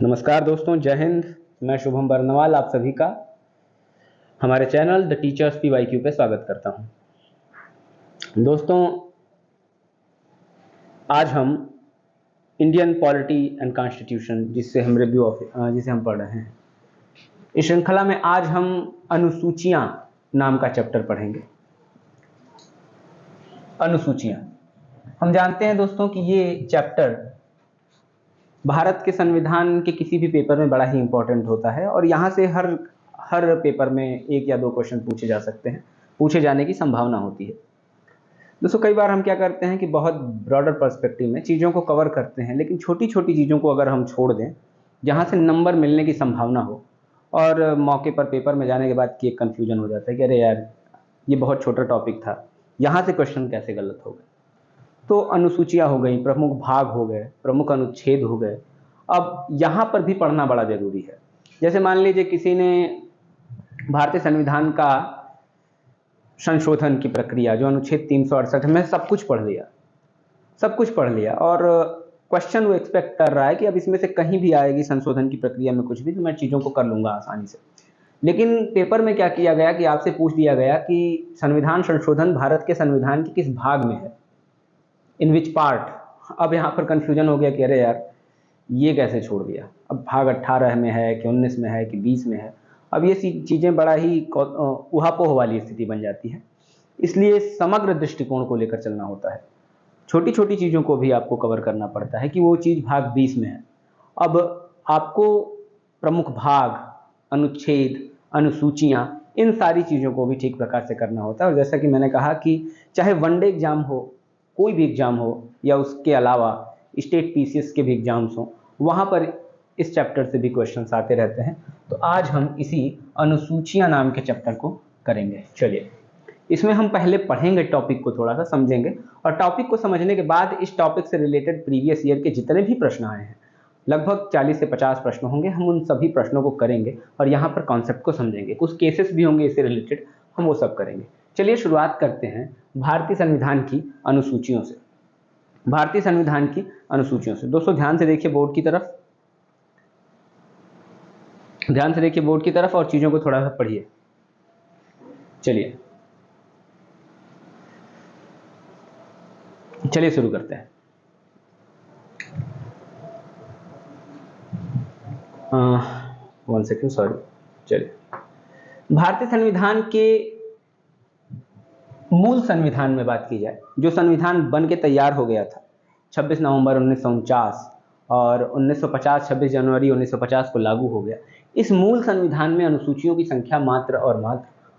नमस्कार दोस्तों, जय हिंद। मैं शुभम बरनवाल आप सभी का हमारे चैनल द टीचर्स PYQ पे स्वागत करता हूं। दोस्तों, आज हम इंडियन पॉलिटी एंड कॉन्स्टिट्यूशन जिसे हम पढ़ रहे हैं, इस श्रृंखला में आज हम अनुसूचियां नाम का चैप्टर पढ़ेंगे। अनुसूचियां, हम जानते हैं दोस्तों कि ये चैप्टर भारत के संविधान के किसी भी पेपर में बड़ा ही इंपॉर्टेंट होता है और यहाँ से हर पेपर में एक या दो क्वेश्चन पूछे जा सकते हैं, पूछे जाने की संभावना होती है। दोस्तों, कई बार हम क्या करते हैं कि बहुत ब्रॉडर पर्सपेक्टिव में चीज़ों को कवर करते हैं, लेकिन छोटी छोटी चीज़ों को अगर हम छोड़ दें जहाँ से नंबर मिलने की संभावना हो, और मौके पर पेपर में जाने के बाद कि एक कन्फ्यूजन हो जाता है कि अरे यार, ये बहुत छोटा टॉपिक था, यहाँ से क्वेश्चन कैसे गलत हो गए। तो अनुसूचियाँ हो गई, प्रमुख भाग हो गए, प्रमुख अनुच्छेद हो गए। अब यहाँ पर भी पढ़ना बड़ा जरूरी है। जैसे मान लीजिए किसी ने भारतीय संविधान का संशोधन की प्रक्रिया, जो अनुच्छेद 368 में सब कुछ पढ़ लिया और क्वेश्चन वो एक्सपेक्ट कर रहा है कि अब इसमें से कहीं भी आएगी संशोधन की प्रक्रिया में कुछ भी, तो मैं चीज़ों को कर लूँगा आसानी से। लेकिन पेपर में क्या किया गया कि आपसे पूछ दिया गया कि संविधान संशोधन भारत के संविधान के किस भाग में है, इन विच पार्ट। अब यहाँ पर कन्फ्यूजन हो गया कि अरे यार, ये कैसे छोड़ दिया, अब भाग 18 में है कि 19 में है कि 20 में है। अब ये चीज़ें बड़ा ही उहापोह वाली स्थिति बन जाती है। इसलिए समग्र दृष्टिकोण को लेकर चलना होता है। छोटी छोटी चीज़ों को भी आपको कवर करना पड़ता है कि वो चीज़ भाग 20 में है। अब आपको प्रमुख भाग, अनुच्छेद, अनुसूचियाँ, इन सारी चीज़ों को भी ठीक प्रकार से करना होता है। और जैसा कि मैंने कहा कि चाहे वनडे एग्जाम हो, कोई भी एग्जाम हो, या उसके अलावा स्टेट PCS के भी एग्जाम्स हों, वहाँ पर इस चैप्टर से भी क्वेश्चंस आते रहते हैं। तो आज हम इसी अनुसूचियां नाम के चैप्टर को करेंगे। चलिए, इसमें हम पहले पढ़ेंगे, टॉपिक को थोड़ा सा समझेंगे, और टॉपिक को समझने के बाद इस टॉपिक से रिलेटेड प्रीवियस ईयर के जितने भी प्रश्न आए हैं, लगभग 40 से 50 प्रश्न होंगे, हम उन सभी प्रश्नों को करेंगे और यहाँ पर कॉन्सेप्ट को समझेंगे। कुछ केसेस भी होंगे इससे रिलेटेड, हम वो सब करेंगे। चलिए शुरुआत करते हैं भारतीय संविधान की अनुसूचियों से। भारतीय संविधान की अनुसूचियों से दोस्तों, ध्यान से देखिए बोर्ड की तरफ, और चीजों को थोड़ा सा पढ़िए। चलिए शुरू करते हैं। One second, sorry. चलिए, भारतीय संविधान के मूल संविधान में बात की जाए, जो संविधान बन के तैयार हो गया था 26 नवंबर 1949 और 1950 26 जनवरी 1950 को लागू हो गया। इस मूल संविधान में अनुसूचियों की संख्या मात्र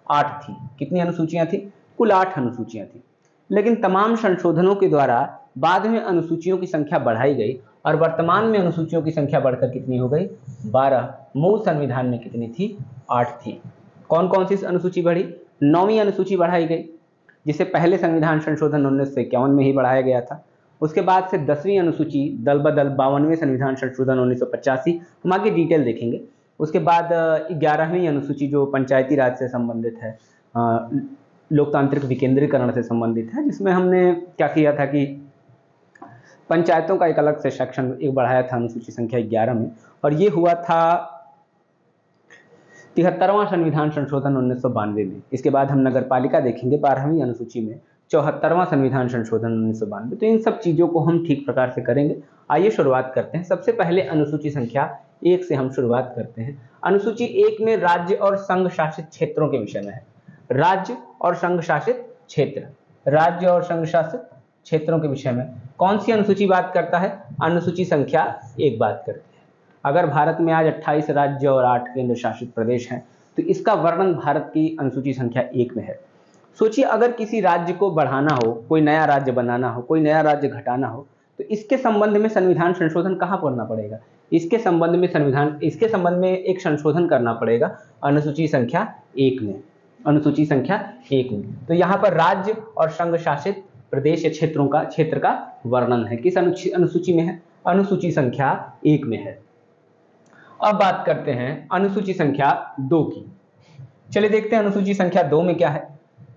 8 थी। कितनी अनुसूचियां थी? कुल 8 अनुसूचियां थी। लेकिन तमाम संशोधनों के द्वारा बाद में अनुसूचियों की संख्या बढ़ाई गई और वर्तमान में अनुसूचियों की संख्या बढ़कर कितनी हो गई? 12। मूल संविधान में कितनी थी? 8 थी। कौन कौन सी अनुसूची बढ़ी? 9वीं अनुसूची बढ़ाई गई, जिसे पहले संविधान संशोधन 1951 में ही बढ़ाया गया था। उसके बाद से 10वीं अनुसूची दल बदल 52वें संविधान संशोधन 1985, हम आगे डिटेल देखेंगे। उसके बाद 11वीं अनुसूची जो पंचायती राज से संबंधित है, लोकतांत्रिक विकेंद्रीकरण से संबंधित है, जिसमें हमने क्या किया था कि पंचायतों का एक अलग से सेक्शन एक बढ़ाया था अनुसूची संख्या 11 में, और ये हुआ था 73वां संविधान संशोधन 1992 में। इसके बाद हम नगर पालिका देखेंगे 12वीं अनुसूची में, 74वां संविधान संशोधन 1992। तो इन सब चीज़ों को हम ठीक प्रकार से करेंगे। आइए शुरुआत करते हैं। सबसे पहले अनुसूची संख्या 1 से हम शुरुआत करते हैं। अनुसूची 1 में राज्य और संघ शासित क्षेत्रों के विषय में है। राज्य और संघ शासित क्षेत्र, राज्य और संघ शासित क्षेत्रों के विषय में कौन सी अनुसूची बात करता है? अनुसूची संख्या 1 बात करती है। अगर भारत में आज 28 राज्य और 8 केंद्र शासित प्रदेश हैं, तो इसका वर्णन भारत की अनुसूची संख्या 1 में है। सोचिए, अगर किसी राज्य को बढ़ाना हो, कोई नया राज्य बनाना हो, कोई नया राज्य घटाना हो, तो इसके संबंध में संविधान संशोधन कहाँ पढ़ना पड़ेगा? इसके संबंध में एक संशोधन करना पड़ेगा अनुसूची संख्या 1 में। अनुसूची संख्या 1 में तो यहाँ पर राज्य और संघ शासित प्रदेश या क्षेत्र का वर्णन है। किस अनुसूची में है? अनुसूची संख्या 1 में है। अब बात करते हैं अनुसूची संख्या 2 की। चलिए देखते हैं अनुसूची संख्या 2 में क्या है।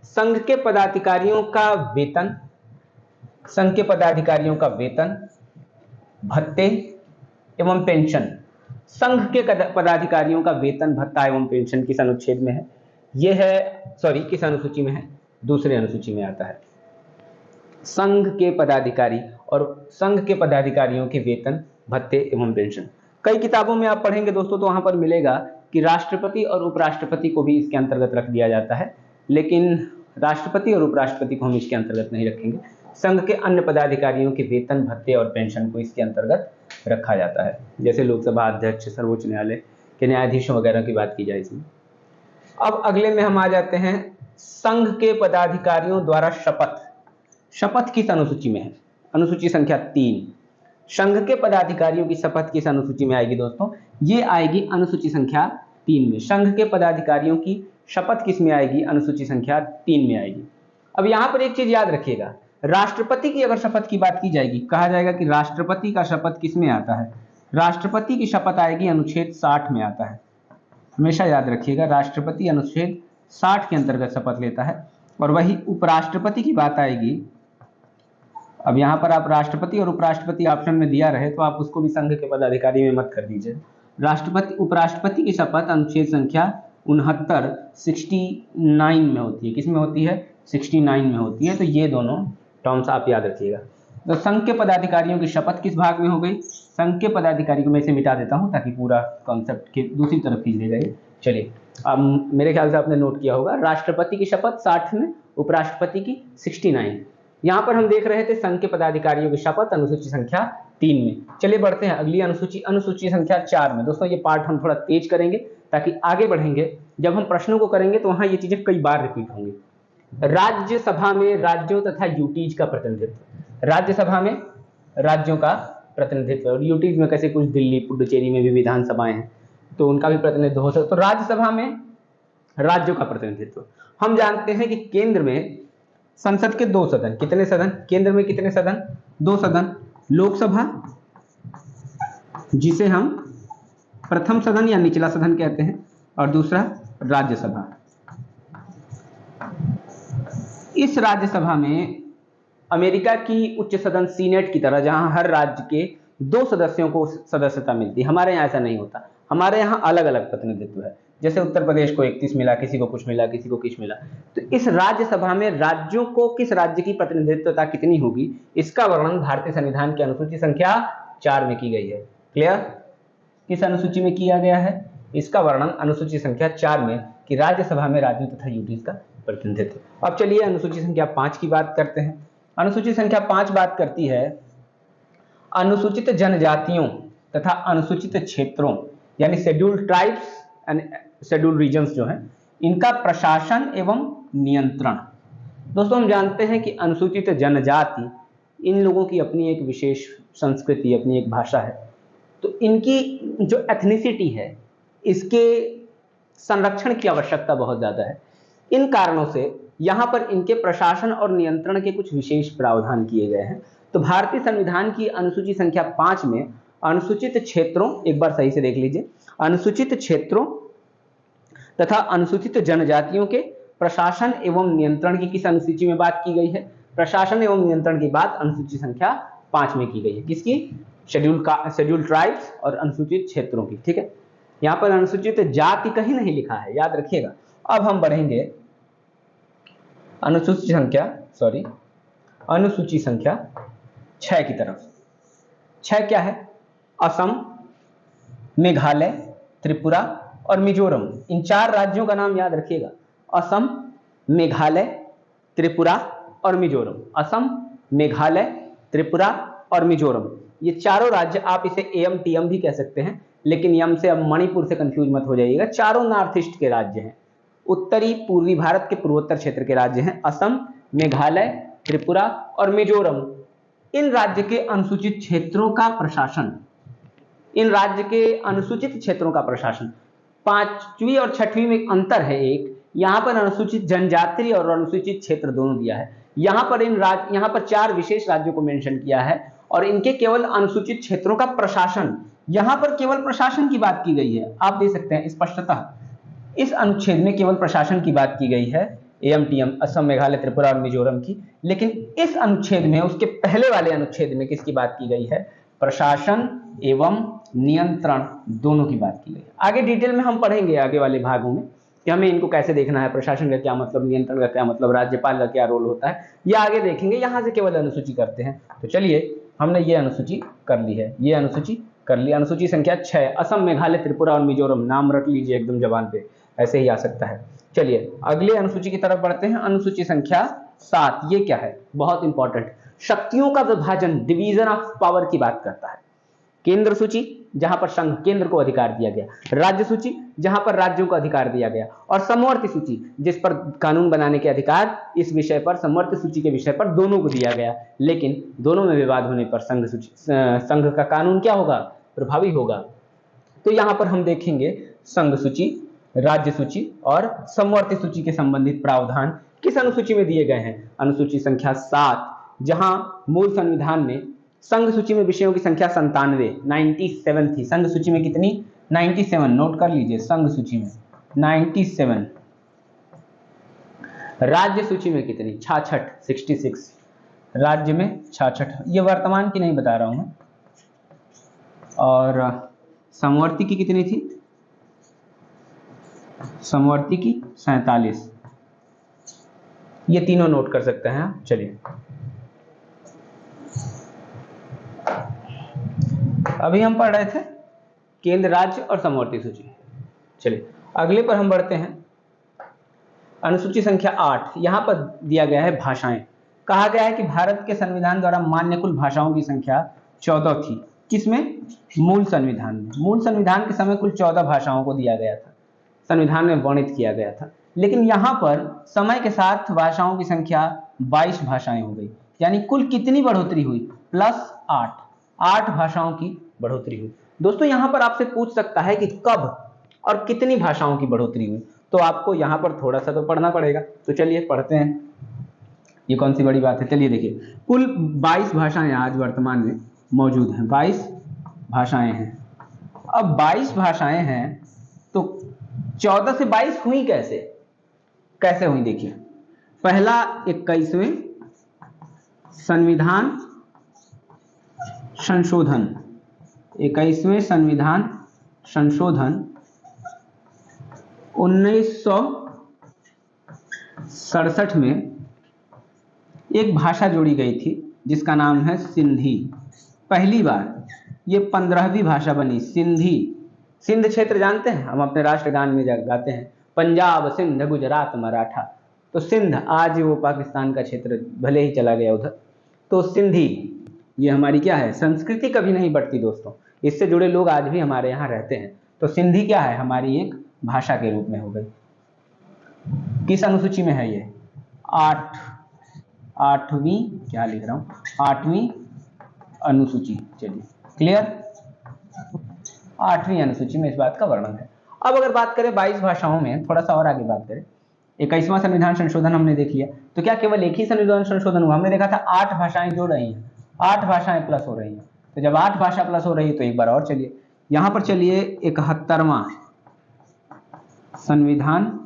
संघ के पदाधिकारियों का वेतन, भत्ते एवं पेंशन संघ के पदाधिकारियों का वेतन भत्ता एवं पेंशन किस अनुच्छेद में है? ये है, सॉरी, किस अनुसूची में है? दूसरे अनुसूची में आता है। संघ के पदाधिकारी और संघ के पदाधिकारियों के वेतन भत्ते एवं पेंशन। कई किताबों में आप पढ़ेंगे दोस्तों तो वहां पर मिलेगा कि राष्ट्रपति और उपराष्ट्रपति को भी इसके अंतर्गत रख दिया जाता है, लेकिन राष्ट्रपति और उपराष्ट्रपति को हम इसके अंतर्गत नहीं रखेंगे। संघ के अन्य पदाधिकारियों के वेतन भत्ते और पेंशन को इसके अंतर्गत रखा जाता है, जैसे लोकसभा अध्यक्ष, सर्वोच्च न्यायालय के न्यायाधीशों वगैरह की बात की जाए इसमें। अब अगले में हम आ जाते हैं, संघ के पदाधिकारियों द्वारा शपथ। शपथ किस अनुसूची में है? अनुसूची संख्या 3। संघ के पदाधिकारियों की शपथ किस अनुसूची में आएगी दोस्तों? ये आएगी अनुसूची संख्या 3 में। संघ के पदाधिकारियों की शपथ किस में आएगी? अनुसूची संख्या 3 में आएगी। अब यहां पर एक चीज याद रखिएगा, राष्ट्रपति की अगर शपथ की बात की जाएगी, कहा जाएगा कि राष्ट्रपति का शपथ किस में आता है? राष्ट्रपति की शपथ आएगी अनुच्छेद 60 में आता है। हमेशा याद रखिएगा, राष्ट्रपति अनुच्छेद 60 के अंतर्गत शपथ लेता है। और वही उपराष्ट्रपति की बात आएगी, अब यहाँ पर आप राष्ट्रपति और उपराष्ट्रपति ऑप्शन में दिया रहे तो आप उसको भी संघ के पदाधिकारी में मत कर दीजिए। राष्ट्रपति उपराष्ट्रपति की शपथ अनुच्छेद संख्या 69 69 में होती है। किस में होती है? 69 में होती है। तो ये दोनों टर्म्स आप याद रखिएगा। तो संघ के पदाधिकारियों की शपथ किस भाग में हो गई? संघ के पदाधिकारी को मैं इसे मिटा देता हूं ताकि पूरा कॉन्सेप्ट के दूसरी तरफ खींच ले जाए। चलिए, अब मेरे ख्याल से आपने नोट किया होगा, राष्ट्रपति की शपथ 60 में, उपराष्ट्रपति की 69। यहाँ पर हम देख रहे थे संघ के पदाधिकारियों की शपथ अनुसूची संख्या 3 में। चलिए बढ़ते हैं अगली अनुसूची, अनुसूची संख्या 4 में। दोस्तों ये पार्ट हम थोड़ा तेज करेंगे ताकि आगे बढ़ेंगे, जब हम प्रश्नों को करेंगे तो वहां ये चीजें कई बार रिपीट होंगी। राज्यसभा में राज्यों तथा यूटीज का प्रतिनिधित्व। राज्यसभा में राज्यों का प्रतिनिधित्व, और यूटीज में कैसे कुछ दिल्ली, पुडुचेरी में भी विधानसभाएं हैं तो उनका भी प्रतिनिधित्व हो सकता है। तो राज्यसभा में राज्यों का प्रतिनिधित्व। हम जानते हैं कि केंद्र में संसद के 2 सदन, कितने सदन? केंद्र में कितने सदन? 2 सदन। लोकसभा, जिसे हम प्रथम सदन या निचला सदन कहते हैं, और दूसरा राज्यसभा। इस राज्यसभा में अमेरिका की उच्च सदन सीनेट की तरह, जहां हर राज्य के 2 सदस्यों को सदस्यता मिलती है, हमारे यहाँ ऐसा नहीं होता। हमारे यहाँ अलग अलग प्रतिनिधित्व है, जैसे उत्तर प्रदेश को 31 मिला, किसी को कुछ मिला, किसी को कुछ मिला। तो इस राज्यसभा में राज्यों को किस राज्य की प्रतिनिधित्वता कितनी होगी, इसका वर्णन भारतीय संविधान की अनुसूची संख्या 4 में की गई है। क्लियर? किस अनुसूची में किया गया है? इसका वर्णन अनुसूची संख्या 4 में, कि राज्यसभा में राज्यों तथा यूटीज का प्रतिनिधित्व। अब चलिए अनुसूची संख्या 5 की बात करते हैं। अनुसूची संख्या 5 बात करती है अनुसूचित जनजातियों तथा अनुसूचित क्षेत्रों, यानी scheduled tribes and scheduled regions जो हैं, इनका प्रशासन एवं नियंत्रण। दोस्तों हम जानते हैं कि अनुसूचित जनजाति, इन लोगों की अपनी एक विशेष संस्कृति, अपनी एक भाषा है, तो इनकी जो एथनिसिटी है, इसके संरक्षण की आवश्यकता बहुत ज़्यादा है। इन कारणों से यहाँ पर इनके प्रशासन और नियंत्रण के कुछ विशेष प्रावधान किए गए हैं। तो भारतीय संविधान की अनुसूची संख्या 5 में अनुसूचित क्षेत्रों, एक बार सही से देख लीजिए, अनुसूचित क्षेत्रों तथा अनुसूचित जनजातियों के प्रशासन एवं नियंत्रण की किस अनुसूची में बात की गई है? प्रशासन एवं नियंत्रण की बात अनुसूची संख्या 5 में की गई है। किसकी? शेड्यूल्ड ट्राइब्स और अनुसूचित क्षेत्रों की। ठीक है, यहाँ पर अनुसूचित जाति कहीं नहीं लिखा है, याद रखिएगा। अब हम बढ़ेंगे अनुसूची संख्या 6 की तरफ। 6 क्या है? असम, मेघालय, त्रिपुरा और मिजोरम। इन 4 राज्यों का नाम याद रखिएगा, असम, मेघालय, त्रिपुरा और मिजोरम। असम, मेघालय, त्रिपुरा और मिजोरम, ये चारों राज्य, आप इसे एम टीएम भी कह सकते हैं, लेकिन यम से अब मणिपुर से कंफ्यूज मत हो जाइएगा। चारों नॉर्थ ईस्ट के राज्य हैं, उत्तरी पूर्वी भारत के पूर्वोत्तर क्षेत्र के राज्य हैं, असम, मेघालय, त्रिपुरा और मिजोरम। इन राज्य के अनुसूचित क्षेत्रों का प्रशासन, इन राज्य के अनुसूचित क्षेत्रों का प्रशासन, 5वीं और 6वीं में अंतर है एक, यहाँ पर अनुसूचित जनजाति और अनुसूचित क्षेत्र दोनों दिया है। यहाँ पर 4 विशेष राज्यों को मेंशन किया है और इनके केवल अनुसूचित क्षेत्रों का प्रशासन, यहाँ पर केवल प्रशासन की बात की गई है। आप देख सकते हैं स्पष्टतः इस अनुच्छेद में केवल प्रशासन की बात की गई है, एएमटीएम, असम, मेघालय, त्रिपुरा और मिजोरम की। लेकिन इस अनुच्छेद में, उसके पहले वाले अनुच्छेद में किसकी बात की गई है? प्रशासन एवं नियंत्रण दोनों की बात की गई। आगे डिटेल में हम पढ़ेंगे आगे वाले भागों में कि हमें इनको कैसे देखना है, प्रशासन का क्या मतलब, नियंत्रण का क्या मतलब, राज्यपाल का क्या रोल होता है, ये आगे देखेंगे। यहाँ से केवल अनुसूची करते हैं। तो चलिए, हमने ये अनुसूची कर ली है, ये अनुसूची कर ली। अनुसूची संख्या 6, असम, मेघालय, त्रिपुरा और मिजोरम। नाम रख लीजिए एकदम जबान पे, ऐसे ही आ सकता है। चलिए अगले अनुसूची की तरफ बढ़ते हैं। अनुसूची संख्या 7, ये क्या है, बहुत इंपॉर्टेंट, शक्तियों का विभाजन, डिवीजन ऑफ पावर की बात करता है। केंद्र सूची, जहां पर संघ केंद्र को अधिकार दिया गया, राज्य सूची जहां पर राज्यों को अधिकार दिया गया, और समवर्ती सूची जिस पर कानून बनाने के अधिकार इस विषय पर, समवर्ती सूची के विषय पर दोनों को दिया गया। लेकिन दोनों में विवाद होने पर संघ का कानून क्या होगा, प्रभावी होगा। तो यहां पर हम देखेंगे संघ सूची, राज्य सूची और समवर्ती सूची के संबंधित प्रावधान किस अनुसूची में दिए गए हैं, अनुसूची संख्या 7, जहां मूल संविधान में संघ सूची में विषयों की संख्या 97 थी। संघ सूची में कितनी, 97, नोट कर लीजिए, संघ सूची में 97। राज्य सूची में कितनी, 66, राज्य में 66। ये वर्तमान की नहीं बता रहा हूं मैं। और समवर्ती की कितनी थी, समवर्ती की 47। ये तीनों नोट कर सकते हैं। चलिए अभी हम पढ़ रहे थे केंद्र, राज्य और समवर्ती सूची। चलिए अगले पर हम बढ़ते हैं। अनुसूची संख्या 8, यहां पर दिया गया है भाषाएं। कहा गया है कि भारत के संविधान द्वारा मान्य कुल भाषाओं की संख्या 14 थी। किसमें, मूल संविधान में। मूल संविधान के समय कुल 14 भाषाओं को दिया गया था, संविधान में वर्णित किया गया था। लेकिन यहां पर समय के साथ भाषाओं की संख्या 22 भाषाएं हो गई। यानी कुल कितनी बढ़ोतरी हुई, +8, 8 भाषाओं की बढ़ोतरी हुई। दोस्तों यहां पर आपसे पूछ सकता है कि कब और कितनी भाषाओं की बढ़ोतरी हुई, तो आपको यहां पर थोड़ा सा तो पढ़ना पड़ेगा। तो चलिए पढ़ते हैं, ये कौन सी बड़ी बात है। चलिए देखिए, कुल 22 भाषाएं आज वर्तमान में मौजूद हैं, 22 भाषाएं हैं। अब 22 भाषाएं हैं तो 14 से 22 हुई कैसे, कैसे हुई देखिए। पहला 21वें संविधान संशोधन, 21वें संविधान संशोधन 1967 में एक भाषा जोड़ी गई थी जिसका नाम है सिंधी। पहली बार ये 15वीं भाषा बनी, सिंधी। सिंध क्षेत्र जानते हैं, हम अपने राष्ट्रगान में गाते हैं, पंजाब, सिंध, गुजरात, मराठा। तो सिंध आज वो पाकिस्तान का क्षेत्र भले ही चला गया उधर। तो सिंधी ये हमारी क्या है, संस्कृति कभी नहीं बढ़ती दोस्तों, इससे जुड़े लोग आज भी हमारे यहाँ रहते हैं। तो सिंधी क्या है, हमारी एक भाषा के रूप में हो गई। किस अनुसूची में है ये, 8वीं, क्या लिख रहा हूँ, 8वीं अनुसूची। चलिए क्लियर, 8वीं अनुसूची में इस बात का वर्णन है। अब अगर बात करें 22 भाषाओं में, थोड़ा सा और आगे बात करें, 21वां संविधान संशोधन हमने देख लिया। तो क्या केवल एक ही संविधान संशोधन हुआ, हमने देखा था 8 भाषाएं जुड़ रही हैं, 8 भाषाएं प्लस हो रही हैं। तो जब 8 भाषा प्लस हो रही है तो एक बार और चलिए यहां पर, चलिए 71वां संविधान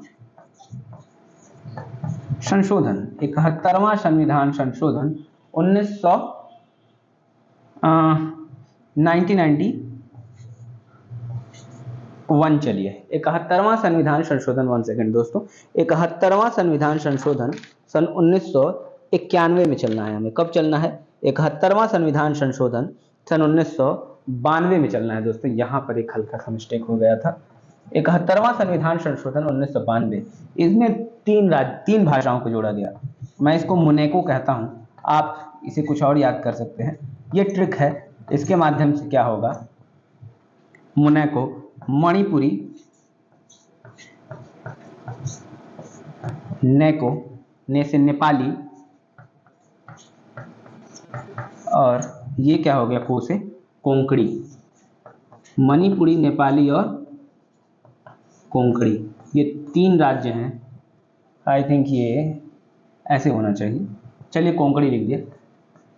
संशोधन, 71वां संविधान संशोधन 1991। चलिए 71वां संविधान संशोधन, 1 सेकंड दोस्तों, 71वां संविधान संशोधन सन 1991 में चलना है हमें। कब चलना है, 71वां संविधान संशोधन सन 1992 में चलना है दोस्तों। यहाँ पर एक हल्का सा मिस्टेक हो गया था। 71वां संविधान संशोधन 1992, इसमें 3 भाषाओं को जोड़ा गया। मैं इसको मुनेको कहता हूँ, आप इसे कुछ और याद कर सकते हैं। ये ट्रिक है, इसके माध्यम से क्या होगा, मुनेको, मणिपुरी, नेको, ने से नेपाली, और ये क्या हो गया, को से कोंकणी। मणिपुरी, नेपाली और कोंकणी, ये 3 राज्य हैं। आई थिंक ये ऐसे होना चाहिए, चलिए कोंकणी लिख दिया,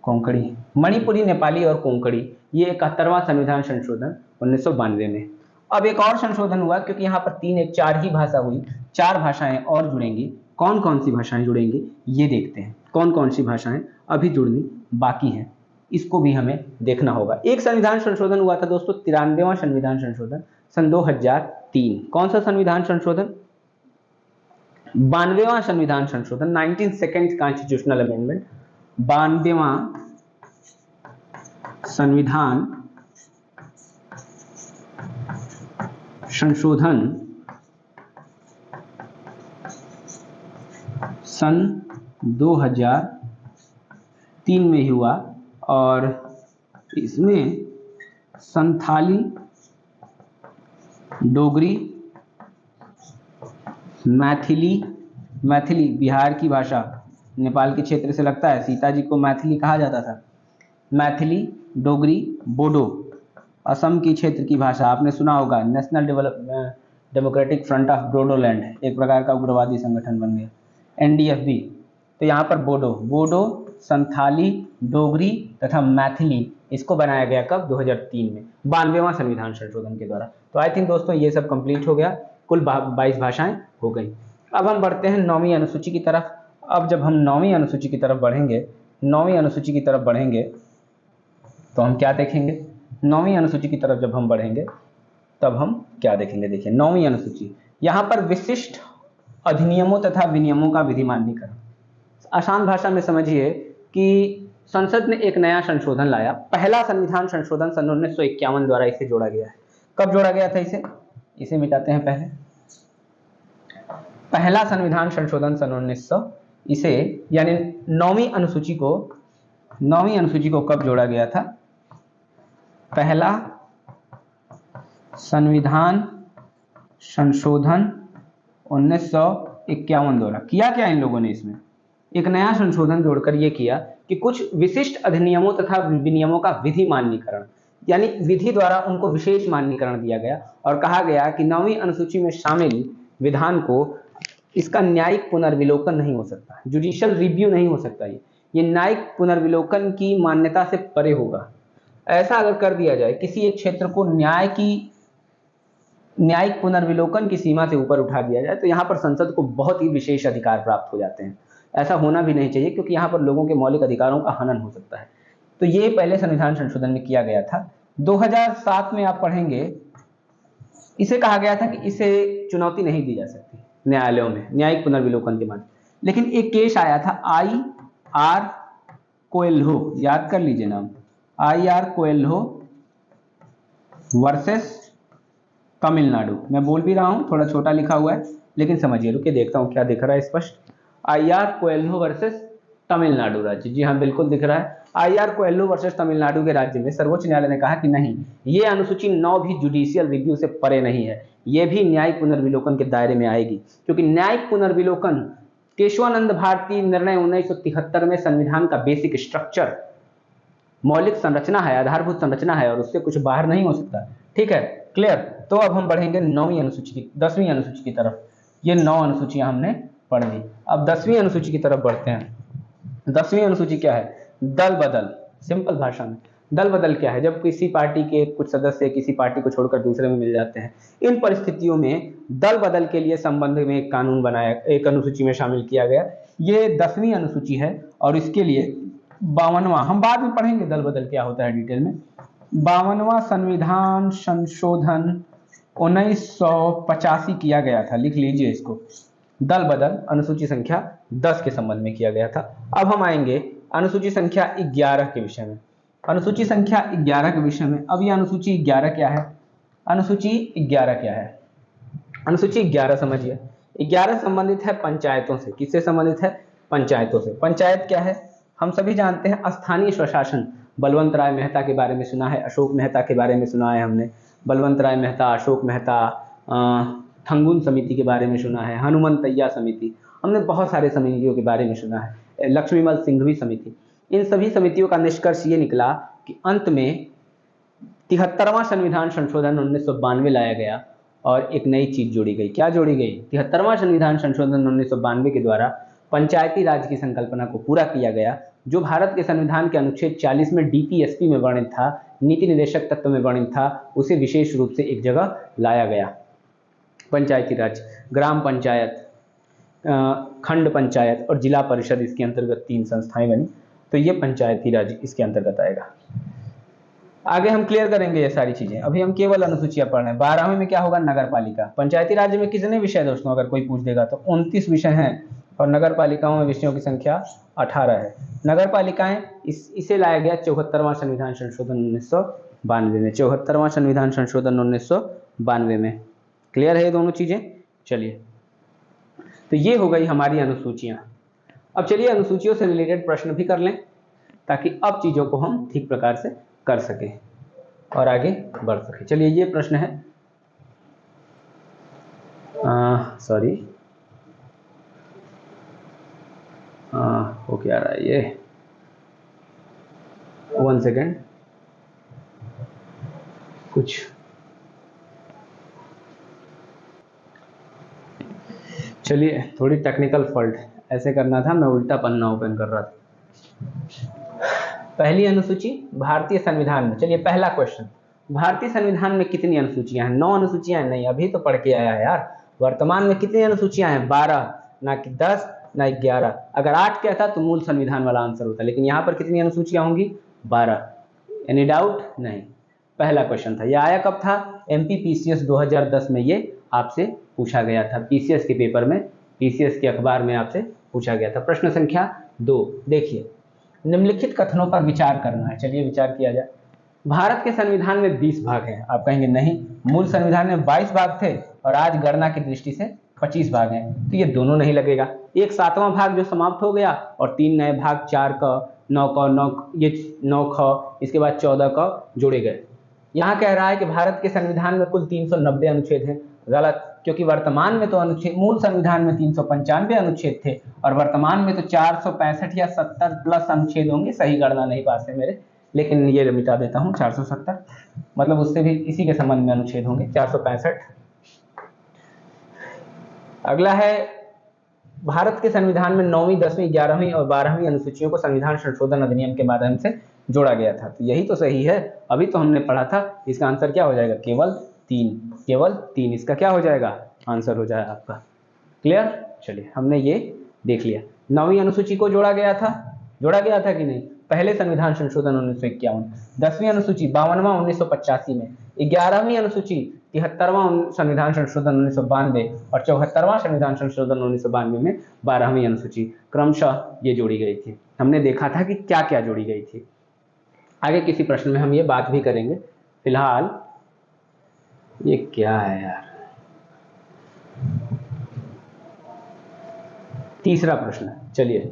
कोंकणी, मणिपुरी, नेपाली और कोंकणी। ये 71वां संविधान संशोधन 1992 में। अब एक और संशोधन हुआ, क्योंकि यहाँ पर 3 एक 4 ही भाषा हुई, 4 भाषाएं और जुड़ेंगी। कौन कौन सी भाषाएं जुड़ेंगी ये देखते हैं, कौन कौन सी भाषाएं अभी जुड़नी बाकी हैं। इसको भी हमें देखना होगा। एक संविधान संशोधन हुआ था दोस्तों, 93वां संविधान संशोधन सन 2003। कौन सा संविधान संशोधन? 92वां संविधान संशोधन, 92nd कॉन्स्टिट्यूशनल अमेंडमेंट, 92वां संविधान संशोधन सन 2003 में हुआ और इसमें संथाली, डोगरी, मैथिली बिहार की भाषा, नेपाल के क्षेत्र से लगता है, सीता जी को मैथिली कहा जाता था। मैथिली, डोगरी, बोडो असम की क्षेत्र की भाषा, आपने सुना होगा national democratic front of Bodoland, एक प्रकार का उग्रवादी संगठन बन गया, NDFB। तो यहाँ पर बोडो, संथाली, डोगरी तथा मैथिली, इसको बनाया गया कब? 2003 में, 92वां संविधान संशोधन के द्वारा। तो आई थिंक दोस्तों ये सब कंप्लीट हो गया, कुल 22 भाषाएं हो गई। अब हम बढ़ते हैं 9वीं अनुसूची की तरफ। अब जब हम 9वीं अनुसूची की तरफ बढ़ेंगे, 9वीं अनुसूची की तरफ बढ़ेंगे तो हम क्या देखेंगे? 9वीं अनुसूची की तरफ जब हम बढ़ेंगे तब हम क्या देखेंगे? देखिए 9वीं अनुसूची, यहाँ पर विशिष्ट अधिनियमों तथा विनियमों का विधिमान्यीकरण। आसान भाषा में समझिए कि संसद ने एक नया संशोधन लाया। पहला संविधान संशोधन सन 1951 द्वारा इसे जोड़ा गया है। कब जोड़ा गया था इसे मिटाते हैं पहले। पहला संविधान संशोधन सन 1900, इसे यानी 9वीं अनुसूची को कब जोड़ा गया था? पहला संविधान संशोधन 1951 द्वारा। किया क्या इन लोगों ने? इसमें एक नया संशोधन जोड़कर यह किया कि कुछ विशिष्ट अधिनियमों तथा विनियमों का विधि मान्यीकरण, यानी विधि द्वारा उनको विशेष मान्यीकरण दिया गया और कहा गया कि 9वीं अनुसूची में शामिल विधान को इसका न्यायिक पुनर्विलोकन नहीं हो सकता, जुडिशियल रिव्यू नहीं हो सकता। ये न्यायिक पुनर्विलोकन की मान्यता से परे होगा। ऐसा अगर कर दिया जाए, किसी एक क्षेत्र को न्यायिक पुनर्विलोकन की सीमा से ऊपर उठा दिया जाए, तो यहाँ पर संसद को बहुत ही विशेष अधिकार प्राप्त हो जाते हैं। ऐसा होना भी नहीं चाहिए, क्योंकि यहाँ पर लोगों के मौलिक अधिकारों का हनन हो सकता है। तो ये पहले संविधान संशोधन में किया गया था। 2007 में आप पढ़ेंगे, इसे कहा गया था कि इसे चुनौती नहीं दी जा सकती न्यायालयों में न्यायिक पुनर्विलोकन के माध्यम। लेकिन एक केस आया था IR कोएल्हो, याद कर लीजिए नाम, IR कोएल्हो वर्सेस तमिलनाडु। मैं बोल भी रहा हूं, थोड़ा छोटा लिखा हुआ है, लेकिन समझिए। रुकिए देखता हूं क्या दिख रहा है स्पष्ट। IR कोएल्हो वर्सेस तमिलनाडु राज्य, जी हाँ बिल्कुल दिख रहा है। IR कोएल्हो वर्सेस तमिलनाडु के राज्य में सर्वोच्च न्यायालय ने कहा कि नहीं, ये अनुसूची 9 भी जुडिशियल रिव्यू से परे नहीं है, ये भी न्यायिक पुनर्विलोकन के दायरे में आएगी। क्योंकि न्यायिक पुनर्विलोकन केशवानंद भारती निर्णय 1973 में संविधान का बेसिक स्ट्रक्चर, मौलिक संरचना है, आधारभूत संरचना है, और उससे कुछ बाहर नहीं हो सकता। ठीक है, क्लियर। तो अब हम बढ़ेंगे 10वीं अनुसूची की तरफ। ये 9 अनुसूचियां हमने पढ़ ली। अब 10वीं अनुसूची की तरफ बढ़ते हैं। 10वीं अनुसूची क्या है? दल बदल। सिंपल भाषा में दल बदल क्या है? जब किसी पार्टी के कुछ सदस्य किसी पार्टी को छोड़कर दूसरे में मिल जाते हैं, इन परिस्थितियों में दल बदल के लिए संबंध में एक कानून बनाया, एक अनुसूची में शामिल किया गया। ये 10वीं अनुसूची है और इसके लिए 52वां, हम बाद में पढ़ेंगे दल बदल क्या होता है डिटेल में। 52वां संविधान संशोधन 1985 किया गया था, लिख लीजिए इसको। दल बदल अनुसूची संख्या 10 के संबंध में किया गया था। अब हम आएंगे अनुसूची संख्या 11 के विषय में। अनुसूची संख्या 11 के विषय में, अब ये अनुसूची 11 क्या है? अनुसूची 11 क्या है? अनुसूची 11 समझिए, 11 संबंधित है पंचायतों से। किससे संबंधित है? पंचायतों से। पंचायत क्या है? हम सभी जानते हैं स्थानीय स्वशासन। बलवंत राय मेहता के बारे में सुना है, अशोक मेहता के बारे में सुना है हमने। बलवंत राय मेहता, अशोक मेहता, थंगुन समिति के बारे में सुना है, हनुमंतैया समिति, हमने बहुत सारे समितियों के बारे में सुना है, लक्ष्मीमल सिंघवी समिति। इन सभी समितियों का निष्कर्ष ये निकला कि अंत में 73वां संविधान संशोधन 1992 लाया गया और एक नई चीज जोड़ी गई। क्या जोड़ी गई? 73वां संविधान संशोधन 1992 के द्वारा पंचायती राज की संकल्पना को पूरा किया गया, जो भारत के संविधान के अनुच्छेद 40 में DPSP में वर्णित था, नीति निदेशक तत्व में वर्णित था, उसे विशेष रूप से एक जगह लाया गया। पंचायती राज, ग्राम पंचायत, खंड पंचायत और जिला परिषद, इसके अंतर्गत 3 संस्थाएं बनी। तो ये पंचायती राज इसके अंतर्गत आएगा। आगे हम क्लियर करेंगे ये सारी चीजें, अभी हम केवल अनुसूचियां पढ़ रहे हैं। 12वीं में क्या होगा, नगर पालिका। पंचायती राज्य में कितने विषय दोस्तों, अगर कोई पूछ देगा तो 29 विषय हैं, और नगर पालिकाओं में विषयों की संख्या 18 है। नगर पालिकाएं इसे लाया गया 74वां संविधान संशोधन 1992 में, 74वां संविधान संशोधन 1992 में। क्लियर है ये दोनों चीजें। चलिए, तो ये हो गई हमारी अनुसूचियां। अब चलिए अनुसूचियों से रिलेटेड प्रश्न भी कर लें, ताकि अब चीजों को हम ठीक प्रकार से कर सके और आगे बढ़ सके। चलिए, ये प्रश्न है, सॉरी हो क्या रहा है ये, 1 सेकेंड, कुछ चलिए, थोड़ी टेक्निकल फॉल्ट, ऐसे करना था, मैं उल्टा पन्ना ओपन कर रहा था। पहली अनुसूची भारतीय संविधान में। चलिए, पहला क्वेश्चन, भारतीय संविधान में कितनी अनुसूचियां हैं? 9 अनुसूचियां हैं। नहीं, अभी तो पढ़ के आया है यार। वर्तमान में कितनी अनुसूचियां हैं? 12, ना कि 10 ना 11। अगर 8 कहता तो मूल संविधान वाला आंसर होता, लेकिन यहाँ पर कितनी अनुसूचियां होंगी? 12। Any doubt? नहीं। पहला क्वेश्चन था, यह आया कब था? MP PCS 2010 में ये आपसे पूछा गया था, PCS के पेपर में, PCS के अखबार में आपसे पूछा गया था। प्रश्न संख्या 2 देखिए, निम्नलिखित कथनों पर विचार करना है। चलिए, विचार किया जाए। भारत के संविधान में 20 भाग हैं। आप कहेंगे नहीं, मूल संविधान में 22 भाग थे और आज गणना की दृष्टि से 25 भाग हैं, तो ये दोनों नहीं लगेगा। एक 7वां भाग जो समाप्त हो गया और 3 नए भाग, 4 क, 9 क, ये 9 ख, इसके बाद 14 क जोड़े गए। यहाँ कह रहा है कि भारत के संविधान में कुल 390 अनुच्छेद हैं। गलत, क्योंकि वर्तमान में तो अनुच्छेद, मूल संविधान में 395 अनुच्छेद थे और वर्तमान में तो 465 या 70 प्लस अनुच्छेद होंगे। सही गणना नहीं पास है मेरे, लेकिन ये मिटा देता हूँ, 470, मतलब उससे भी इसी के संबंध में अनुच्छेद होंगे, 465। अगला है, भारत के संविधान में 9वीं, 10वीं, 11वीं और 12वीं अनुसूचियों को संविधान संशोधन अधिनियम के माध्यम से जोड़ा गया था। तो यही तो सही है, अभी तो हमने पढ़ा था। इसका आंसर क्या हो जाएगा? केवल 3, केवल 3 इसका क्या हो जाएगा? आंसर हो जाएगा आपका। क्लियर? चलिए, हमने ये देख लिया। 9वीं अनुसूची को जोड़ा गया था कि नहीं? पहले संविधान संशोधन 1951। 10वीं अनुसूची 52वां 1985 में। 11वीं अनुसूची 73वां संविधान संशोधन 1992 और 74वां संविधान संशोधन 1992 में 12वीं अनुसूची क्रमशः ये जोड़ी गई थी। हमने देखा था कि क्या क्या जोड़ी गई थी। आगे किसी प्रश्न में हम ये बात भी करेंगे। फिलहाल ये क्या है यार, तीसरा प्रश्न। चलिए,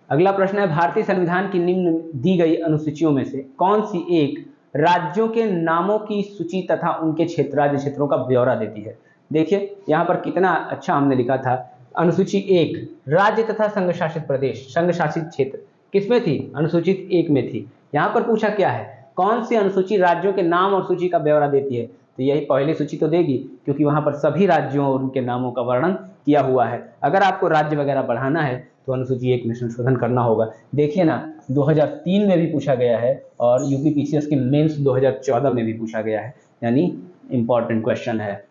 अगला प्रश्न है, भारतीय संविधान की निम्न दी गई अनुसूचियों में से कौन सी एक राज्यों के नामों की सूची तथा उनके क्षेत्र, राज्य क्षेत्रों का ब्यौरा देती है? देखिए, यहाँ पर कितना अच्छा हमने लिखा था। अनुसूची 1, राज्य तथा संघ शासित प्रदेश, संघ शासित क्षेत्र, किसमें थी? अनुसूचित 1 में थी। यहाँ पर पूछा क्या है, कौन सी अनुसूची राज्यों के नाम और सूची का ब्यौरा देती है? तो यही पहली सूची तो देगी, क्योंकि वहां पर सभी राज्यों और उनके नामों का वर्णन किया हुआ है। अगर आपको राज्य वगैरह बढ़ाना है तो अनुसूची 1 में संशोधन करना होगा। देखिए ना, 2003 में भी पूछा गया है और यूपी PCS के मेंस 2014 में भी पूछा गया है, यानी इंपॉर्टेंट क्वेश्चन है।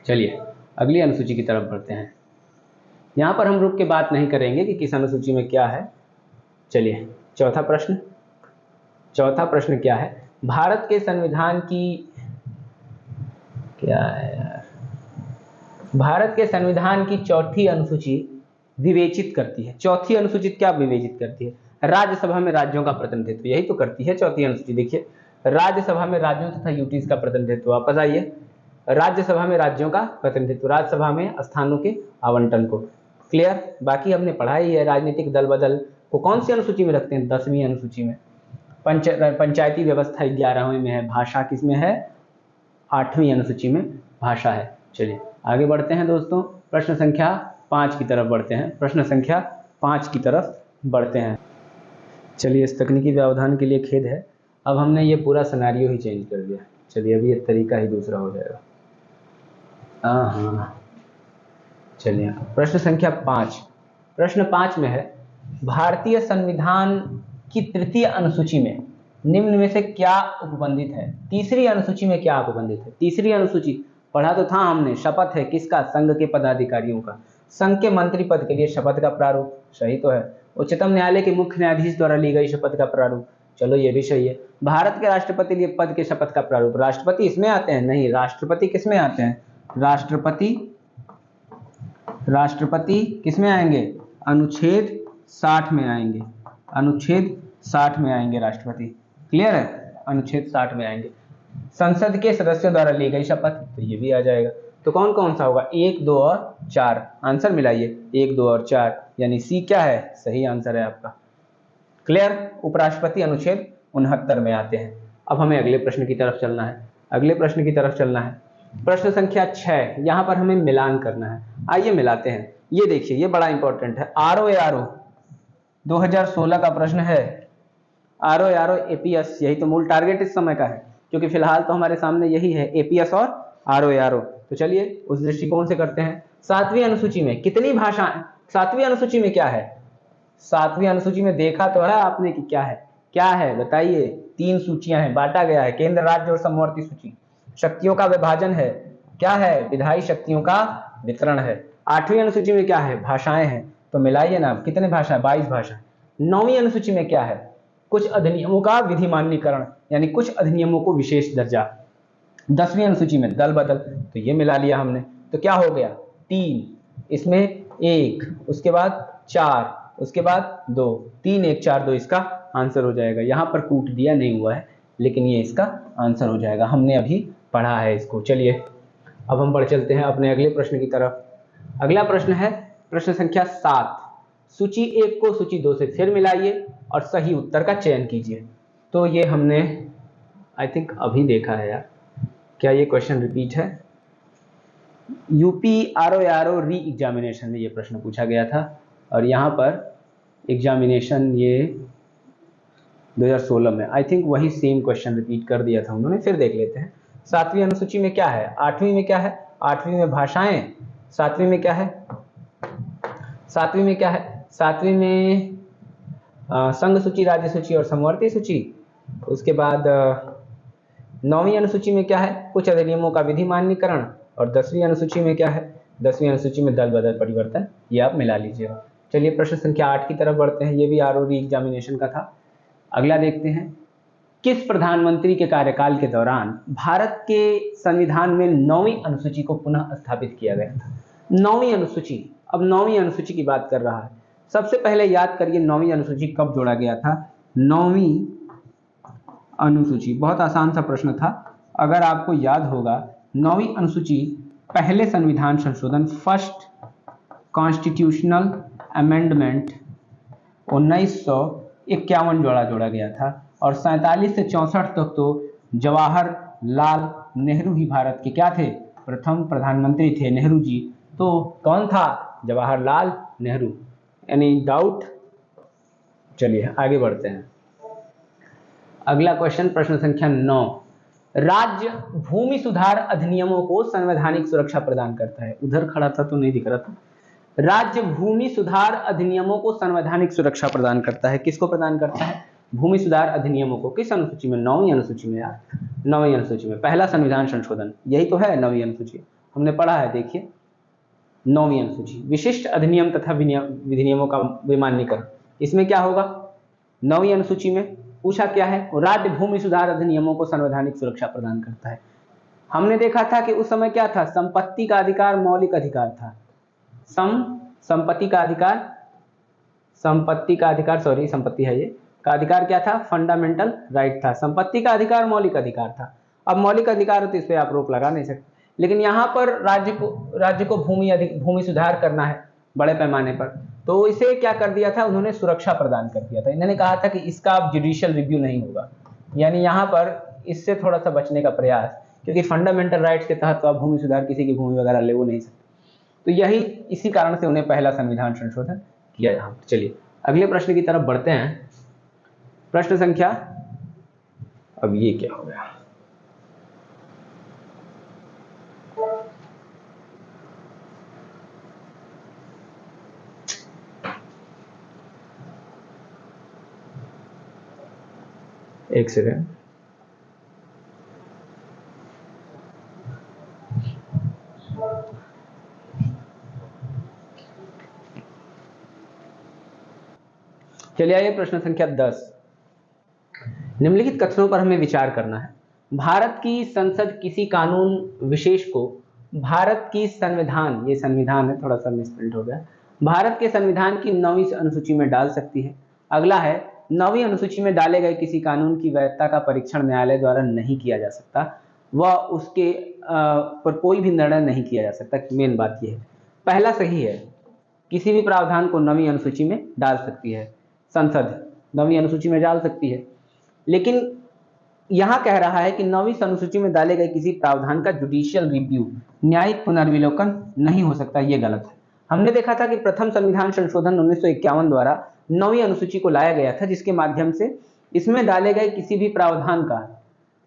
चलिए, अगली अनुसूची की तरफ बढ़ते हैं। यहाँ पर हम रुक के बात नहीं करेंगे कि किस अनुसूची में क्या है। चलिए, चौथा प्रश्न क्या है? भारत के संविधान की क्या है यार, भारत के संविधान की चौथी अनुसूची विवेचित करती है। चौथी अनुसूची क्या विवेचित करती है? राज्यसभा में राज्यों का प्रतिनिधित्व, यही तो करती है चौथी अनुसूची। देखिए, राज्यसभा में राज्यों तथा यूटीज का प्रतिनिधित्व। वापस आइए, राज्यसभा में राज्यों का प्रतिनिधित्व, राज्यसभा में स्थानों के आवंटन को। क्लियर? बाकी हमने पढ़ा ही है। राजनीतिक दल बदल को कौन सी अनुसूची में रखते हैं? 10वीं अनुसूची में। पंचायती व्यवस्था 11वीं में है। भाषा किसमें है? 8वीं अनुसूची में भाषा है। चलिए, आगे बढ़ते हैं दोस्तों, प्रश्न संख्या 5 की तरफ बढ़ते हैं। प्रश्न संख्या 5 की तरफ बढ़ते हैं। चलिए, इस तकनीकी व्यवधान के लिए खेद है, अब हमने ये पूरा सिनेरियो ही चेंज कर दिया। चलिए, अभी ये तरीका ही दूसरा हो जाएगा। हाँ, चलिए, प्रश्न संख्या 5। प्रश्न 5 में है, भारतीय संविधान की 3य अनुसूची में निम्न में से क्या उपबंधित है? तीसरी अनुसूची में क्या उपबंधित है? तीसरी अनुसूची पढ़ा तो था हमने, शपथ है किसका? संघ के पदाधिकारियों का। संघ के मंत्री पद के लिए शपथ का प्रारूप, सही तो है। उच्चतम न्यायालय के मुख्य न्यायाधीश द्वारा ली गई शपथ का प्रारूप, चलो ये भी सही है। भारत के राष्ट्रपति लिए पद के शपथ का प्रारूप, राष्ट्रपति इसमें आते हैं? नहीं, राष्ट्रपति किसमें आते हैं? राष्ट्रपति किसमें आएंगे? अनुच्छेद 60 में आएंगे, अनुच्छेद 60 में आएंगे राष्ट्रपति। क्लियर है? अनुच्छेद 60 में आएंगे। संसद के सदस्यों द्वारा ली गई शपथ, तो ये भी आ जाएगा। तो कौन कौन सा होगा? 1, 2 और 4। आंसर मिलाइए, 1, 2 और 4, यानी सी क्या है? सही आंसर है आपका। क्लियर? उपराष्ट्रपति अनुच्छेद 69 में आते हैं। अब हमें अगले प्रश्न की तरफ चलना है, अगले प्रश्न की तरफ चलना है। प्रश्न संख्या 6, यहां पर हमें मिलान करना है। आइए मिलाते हैं। ये देखिए, ये बड़ा इंपॉर्टेंट है। ROARO 2016 का प्रश्न है। ROARO APS, यही तो मूल टारगेट इस समय का है, क्योंकि फिलहाल तो हमारे सामने यही है, APS और ROARO। तो चलिए उस दृष्टिकोण से करते हैं। 7वीं अनुसूची में कितनी भाषाएं? 7वीं अनुसूची में क्या है? 7वीं अनुसूची में देखा तो है आपने कि क्या है? क्या है बताइए? 3 सूचियां हैं, बांटा गया है, केंद्र, राज्य और समवर्ती सूची। शक्तियों का विभाजन है, क्या है? विधायी शक्तियों का वितरण है। 8वीं अनुसूची में क्या है? भाषाएं हैं। तो मिलाइए ना, कितने भाषाएं? 22 भाषाएं। 9वीं अनुसूची में क्या है? कुछ अधिनियमों का विधिमान्यीकरण, यानी कुछ अधिनियमों को विशेष दर्जा। 10वीं अनुसूची में दल बदल, तो ये मिला लिया हमने। तो क्या हो गया? 3, इसमें 1, उसके बाद 4, उसके बाद 2, 3, 1, 4, 2 इसका आंसर हो जाएगा। यहां पर कूट दिया नहीं हुआ है, लेकिन ये इसका आंसर हो जाएगा। हमने अभी पढ़ा है इसको। चलिए अब हम बढ़ चलते हैं अपने अगले प्रश्न की तरफ। अगला प्रश्न है प्रश्न संख्या 7। सूची 1 को सूची 2 से फिर मिलाइए और सही उत्तर का चयन कीजिए। तो ये हमने आई थिंक अभी देखा है यार, क्या ये क्वेश्चन रिपीट है? यूपी ROARO री एग्जामिनेशन में ये प्रश्न पूछा गया था, और यहाँ पर एग्जामिनेशन ये 2016 में आई थिंक वही सेम क्वेश्चन रिपीट कर दिया था उन्होंने। फिर देख लेते हैं 7वीं अनुसूची में क्या है, 8वीं में क्या है, 8वीं में भाषाएं, 7वीं में क्या है, 7वीं में क्या है, 7वीं में संघ सूची, राज्य सूची और समवर्ती सूची। उसके बाद 9वीं अनुसूची में क्या है, कुछ अधिनियमों का विधि मान्यकरण। और 10वीं अनुसूची में क्या है, 10वीं अनुसूची में दल बदल परिवर्तन। ये आप मिला लीजिएगा। चलिए प्रश्न संख्या 8 की तरफ बढ़ते हैं। ये भी ROARO एग्जामिनेशन का था। अगला देखते हैं, किस प्रधानमंत्री के कार्यकाल के दौरान भारत के संविधान में 9वीं अनुसूची को पुनः स्थापित किया गया था? 9वीं अनुसूची, अब 9वीं अनुसूची की बात कर रहा है। सबसे पहले याद करिए 9वीं अनुसूची कब जोड़ा गया था। 9वीं अनुसूची बहुत आसान सा प्रश्न था, अगर आपको याद होगा। 9वीं अनुसूची पहले संविधान संशोधन, फर्स्ट कॉन्स्टिट्यूशनल अमेंडमेंट 1951 जोड़ा गया था। और 47 से 64 तक तो जवाहरलाल नेहरू ही भारत के क्या थे, प्रथम प्रधानमंत्री थे, नेहरू जी। तो कौन था? जवाहरलाल नेहरू। Any doubt? चलिए आगे बढ़ते हैं। अगला क्वेश्चन प्रश्न संख्या 9, राज्य भूमि सुधार अधिनियमों को संवैधानिक सुरक्षा प्रदान करता है। उधर खड़ा था तो नहीं दिख रहा था। राज्य भूमि सुधार अधिनियमों को संवैधानिक सुरक्षा प्रदान करता है। किसको प्रदान करता है? भूमि सुधार अधिनियमों को। किस अनुसूची में? 9वीं अनुसूची में यार, 9वीं अनुसूची में पहला संविधान संशोधन, यही तो है 9वीं अनुसूची, हमने पढ़ा है। देखिए 9वीं अनुसूची, विशिष्ट अधिनियम तथा विधिनियमों का विमान्यीकरण, इसमें क्या होगा? 9वीं अनुसूची में पूछा क्या है? राज्य भूमि सुधार अधिनियमों को संवैधानिक सुरक्षा प्रदान करता है। हमने देखा था कि उस समय क्या था? संपत्ति का अधिकार मौलिक अधिकार था। संपत्ति का अधिकार सॉरी, संपत्ति है ये, का अधिकार क्या था? फंडामेंटल राइट था। संपत्ति का अधिकार मौलिक अधिकार था। अब मौलिक अधिकार तो इस पे आप रोक लगा नहीं सकते, लेकिन यहाँ पर राज्य को भूमि सुधार करना है बड़े पैमाने पर, तो इसे क्या कर दिया था उन्होंने? सुरक्षा प्रदान कर दिया था। इन्होंने कहा था कि इसका अब जुडिशियल रिव्यू नहीं होगा, यानी यहाँ पर इससे थोड़ा सा बचने का प्रयास, क्योंकि फंडामेंटल राइट्स के तहत तो आप भूमि सुधार, किसी की भूमि वगैरह ले वो नहीं सकते। तो यही इसी कारण से उन्हें पहला संविधान संशोधन किया यहाँ। चलिए अगले प्रश्न की तरफ बढ़ते हैं। प्रश्न संख्या, अब ये क्या हो गया, एक सेकेंड। चलिए आइए प्रश्न संख्या 10। निम्नलिखित कथनों पर हमें विचार करना है। भारत की संसद किसी कानून विशेष को भारत की संविधान, ये संविधान है, थोड़ा सा मिसप्रिंट हो गया, भारत के संविधान की 9वीं अनुसूची में डाल सकती है। अगला है 9वीं अनुसूची में डाले गए किसी कानून की वैधता का परीक्षण न्यायालय द्वारा नहीं किया जा सकता, वह उसके पर कोई भी निर्णय नहीं किया जा सकता। मेन बात यह है, पहला सही है, किसी भी प्रावधान को 9वीं अनुसूची में डाल सकती है, संसद 9वीं अनुसूची में डाल सकती है। लेकिन यहां कह रहा है कि 9वीं अनुसूची में डाले गए किसी प्रावधान का जुडिशियल रिव्यू, न्यायिक पुनर्विलोकन नहीं हो सकता, यह गलत है। हमने देखा था कि प्रथम संविधान संशोधन 1951 द्वारा 9वीं अनुसूची को लाया गया था, जिसके माध्यम से इसमें डाले गए किसी भी प्रावधान का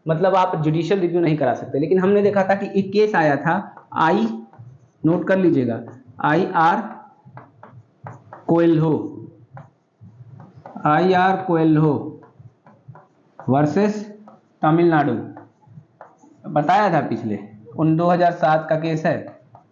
मतलब आप जुडिशियल रिव्यू नहीं करा सकते। लेकिन हमने देखा था कि एक केस आया था, आई, नोट कर लीजिएगा, IR कोएल्हो वर्सेस तमिलनाडु, बताया था पिछले, 2007 का केस है।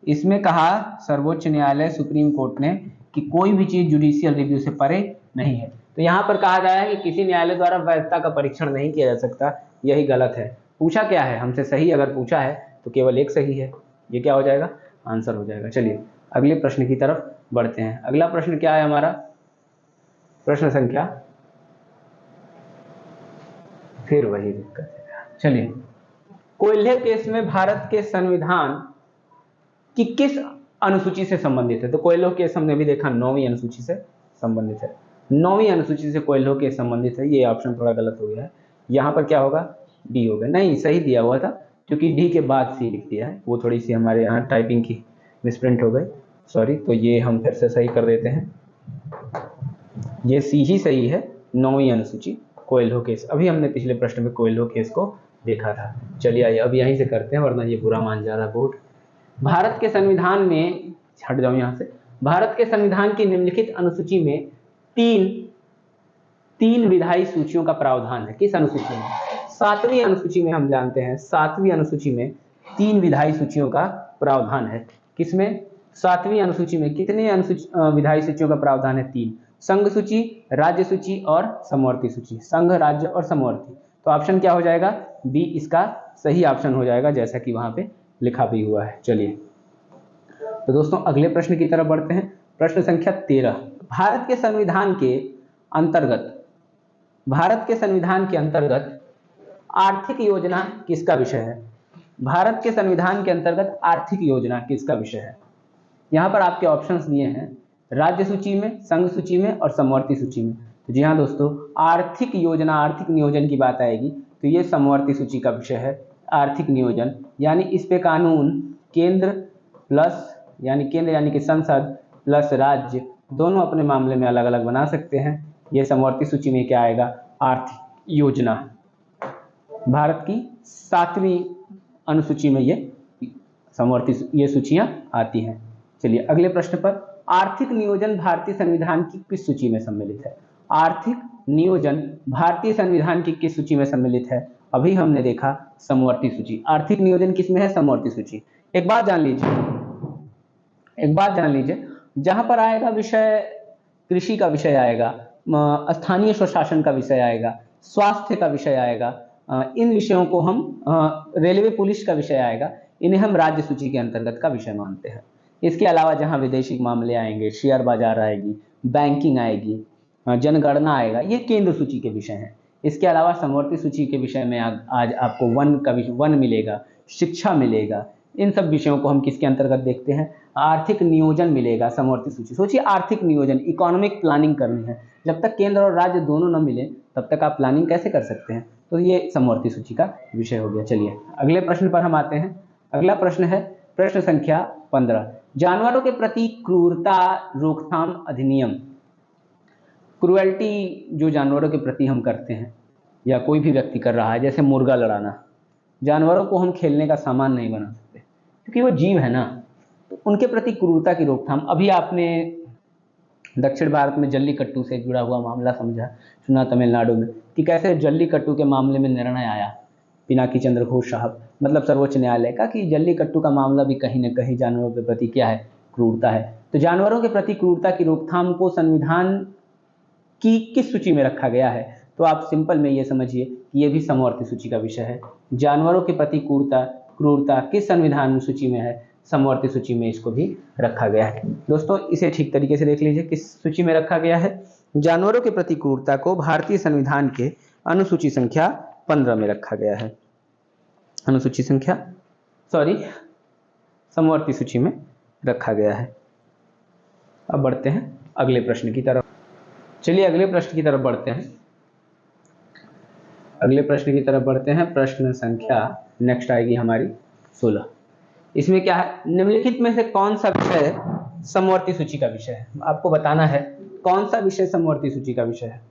इसमें कहा सर्वोच्च न्यायालय, सुप्रीम कोर्ट ने कि कोई भी चीज जुडिशियल रिव्यू से परे नहीं है। तो यहां पर कहा गया है कि किसी न्यायालय द्वारा वैधता का परीक्षण नहीं किया जा सकता, यही गलत है। पूछा क्या है हमसे, सही अगर पूछा है तो केवल एक सही है, ये क्या हो जाएगा, आंसर हो जाएगा। चलिए अगले प्रश्न की तरफ बढ़ते हैं। अगला प्रश्न क्या है हमारा, प्रश्न संख्या, फिर वही दिक्कत है। चलिए, कोयले केस में भारत के संविधान की किस अनुसूची से संबंधित है? तो कोयलो केस हमने भी देखा 9वीं अनुसूची से संबंधित है, 9वीं अनुसूची से कोयलो केस संबंधित है। ये ऑप्शन थोड़ा गलत हो गया है, यहाँ पर क्या होगा, डी होगा। नहीं, सही दिया हुआ था, क्योंकि डी के बाद सी लिख दिया है, वो थोड़ी सी हमारे यहाँ टाइपिंग की मिसप्रिंट हो गई, सॉरी। तो ये हम फिर से सही कर देते हैं, ये सी ही सही है, 9वीं अनुसूची कोयलो केस। अभी हमने पिछले प्रश्न में कोयलो केस को देखा था। चलिए आइए अब यहीं से करते हैं, वरना ये बुरा मान जा रहा बोर्ड। भारत के संविधान में, हट जाऊं यहां से, भारत के संविधान की निम्नलिखित अनुसूची में तीन विधायी सूचियों का प्रावधान है। किस अनुसूची में? 7वीं अनुसूची में। हम जानते हैं 7वीं अनुसूची में 3 विधायी सूचियों का प्रावधान है। किसमें? 7वीं अनुसूची में कितने विधायी सूचियों का प्रावधान है? 3। संघ सूची, राज्य सूची और समवर्ती सूची। संघ, राज्य और समवर्ती। तो ऑप्शन क्या हो जाएगा? बी इसका सही ऑप्शन हो जाएगा, जैसा कि वहां पे लिखा भी हुआ है। चलिए तो दोस्तों अगले प्रश्न की तरफ बढ़ते हैं। प्रश्न संख्या 13। भारत के संविधान के अंतर्गत आर्थिक योजना किसका विषय है? भारत के संविधान के अंतर्गत आर्थिक योजना किसका विषय है? यहाँ पर आपके ऑप्शंस दिए हैं, राज्य सूची में, संघ सूची में और समवर्ती सूची में। तो जी हाँ दोस्तों, आर्थिक योजना, आर्थिक नियोजन की बात आएगी तो ये समवर्ती सूची का विषय है। आर्थिक नियोजन यानी इस पे कानून केंद्र यानी कि संसद प्लस राज्य दोनों अपने मामले में अलग अलग बना सकते हैं। ये समवर्ती सूची में क्या आएगा? आर्थिक योजना। भारत की 7वीं अनुसूची में ये सूचियां आती हैं। चलिए अगले प्रश्न पर, आर्थिक नियोजन भारतीय संविधान की किस सूची में सम्मिलित है? आर्थिक नियोजन भारतीय संविधान की किस सूची में सम्मिलित है? अभी हमने देखा समवर्ती सूची। आर्थिक नियोजन किस में है? समवर्ती सूची। एक बात जान लीजिए, जहां पर आएगा विषय, कृषि का विषय आएगा, स्थानीय स्वशासन का विषय आएगा, स्वास्थ्य का विषय आएगा, इन विषयों को हम, रेलवे पुलिस का विषय आएगा, इन्हें हम राज्य सूची के अंतर्गत का विषय मानते हैं। इसके अलावा जहां विदेशी मामले आएंगे, शेयर बाजार आएगी, बैंकिंग आएगी, जनगणना आएगा, ये केंद्र सूची के विषय हैं। इसके अलावा समवर्ती सूची के विषय में आज आपको वन मिलेगा, शिक्षा मिलेगा। इन सब विषयों को हम किसके अंतर्गत देखते हैं? आर्थिक नियोजन मिलेगा समवर्ती सूची। सोचिए, आर्थिक नियोजन, इकोनॉमिक प्लानिंग करनी है, जब तक केंद्र और राज्य दोनों न मिले तब तक आप प्लानिंग कैसे कर सकते हैं? तो ये समवर्ती सूची का विषय हो गया। चलिए अगले प्रश्न पर हम आते हैं। अगला प्रश्न है प्रश्न संख्या 15। जानवरों के प्रति क्रूरता रोकथाम अधिनियम। क्रुएल्टी जो जानवरों के प्रति हम करते हैं या कोई भी व्यक्ति कर रहा है, जैसे मुर्गा लड़ाना, जानवरों को हम खेलने का सामान नहीं बना सकते, क्योंकि वो जीव है ना। तो उनके प्रति क्रूरता की रोकथाम, अभी आपने दक्षिण भारत में जल्लीकट्टू से जुड़ा हुआ मामला सुना तमिलनाडु में, कि कैसे जल्लीकट्टू के मामले में निर्णय आया पिनाकी चंद्र घोष साहब, मतलब सर्वोच्च न्यायालय का, कि जल्लीकट्टू का मामला भी कहीं न कहीं जानवरों के प्रति क्या है? क्रूरता है। तो जानवरों के प्रति क्रूरता की रोकथाम को संविधान किस सूची में रखा गया है, तो आप सिंपल में ये समझिए कि ये भी समवर्ती सूची का विषय है। जानवरों के प्रति क्रूरता किस संविधान सूची में है, समवर्ती सूची में इसको भी रखा गया है। दोस्तों इसे ठीक तरीके से देख लीजिए, किस सूची में रखा गया है, जानवरों के प्रति क्रूरता को भारतीय संविधान के अनुसूची संख्या 15 में रखा गया है। अनुसूची संख्या समवर्ती सूची में रखा गया है। अब बढ़ते हैं अगले प्रश्न की तरफ। चलिए अगले प्रश्न की तरफ बढ़ते हैं। अगले प्रश्न की तरफ बढ़ते हैं। प्रश्न संख्या नेक्स्ट आएगी हमारी 16। इसमें क्या है, निम्नलिखित में से कौन सा विषय समवर्ती सूची का विषय है। आपको बताना है कौन सा विषय समवर्ती सूची का विषय है।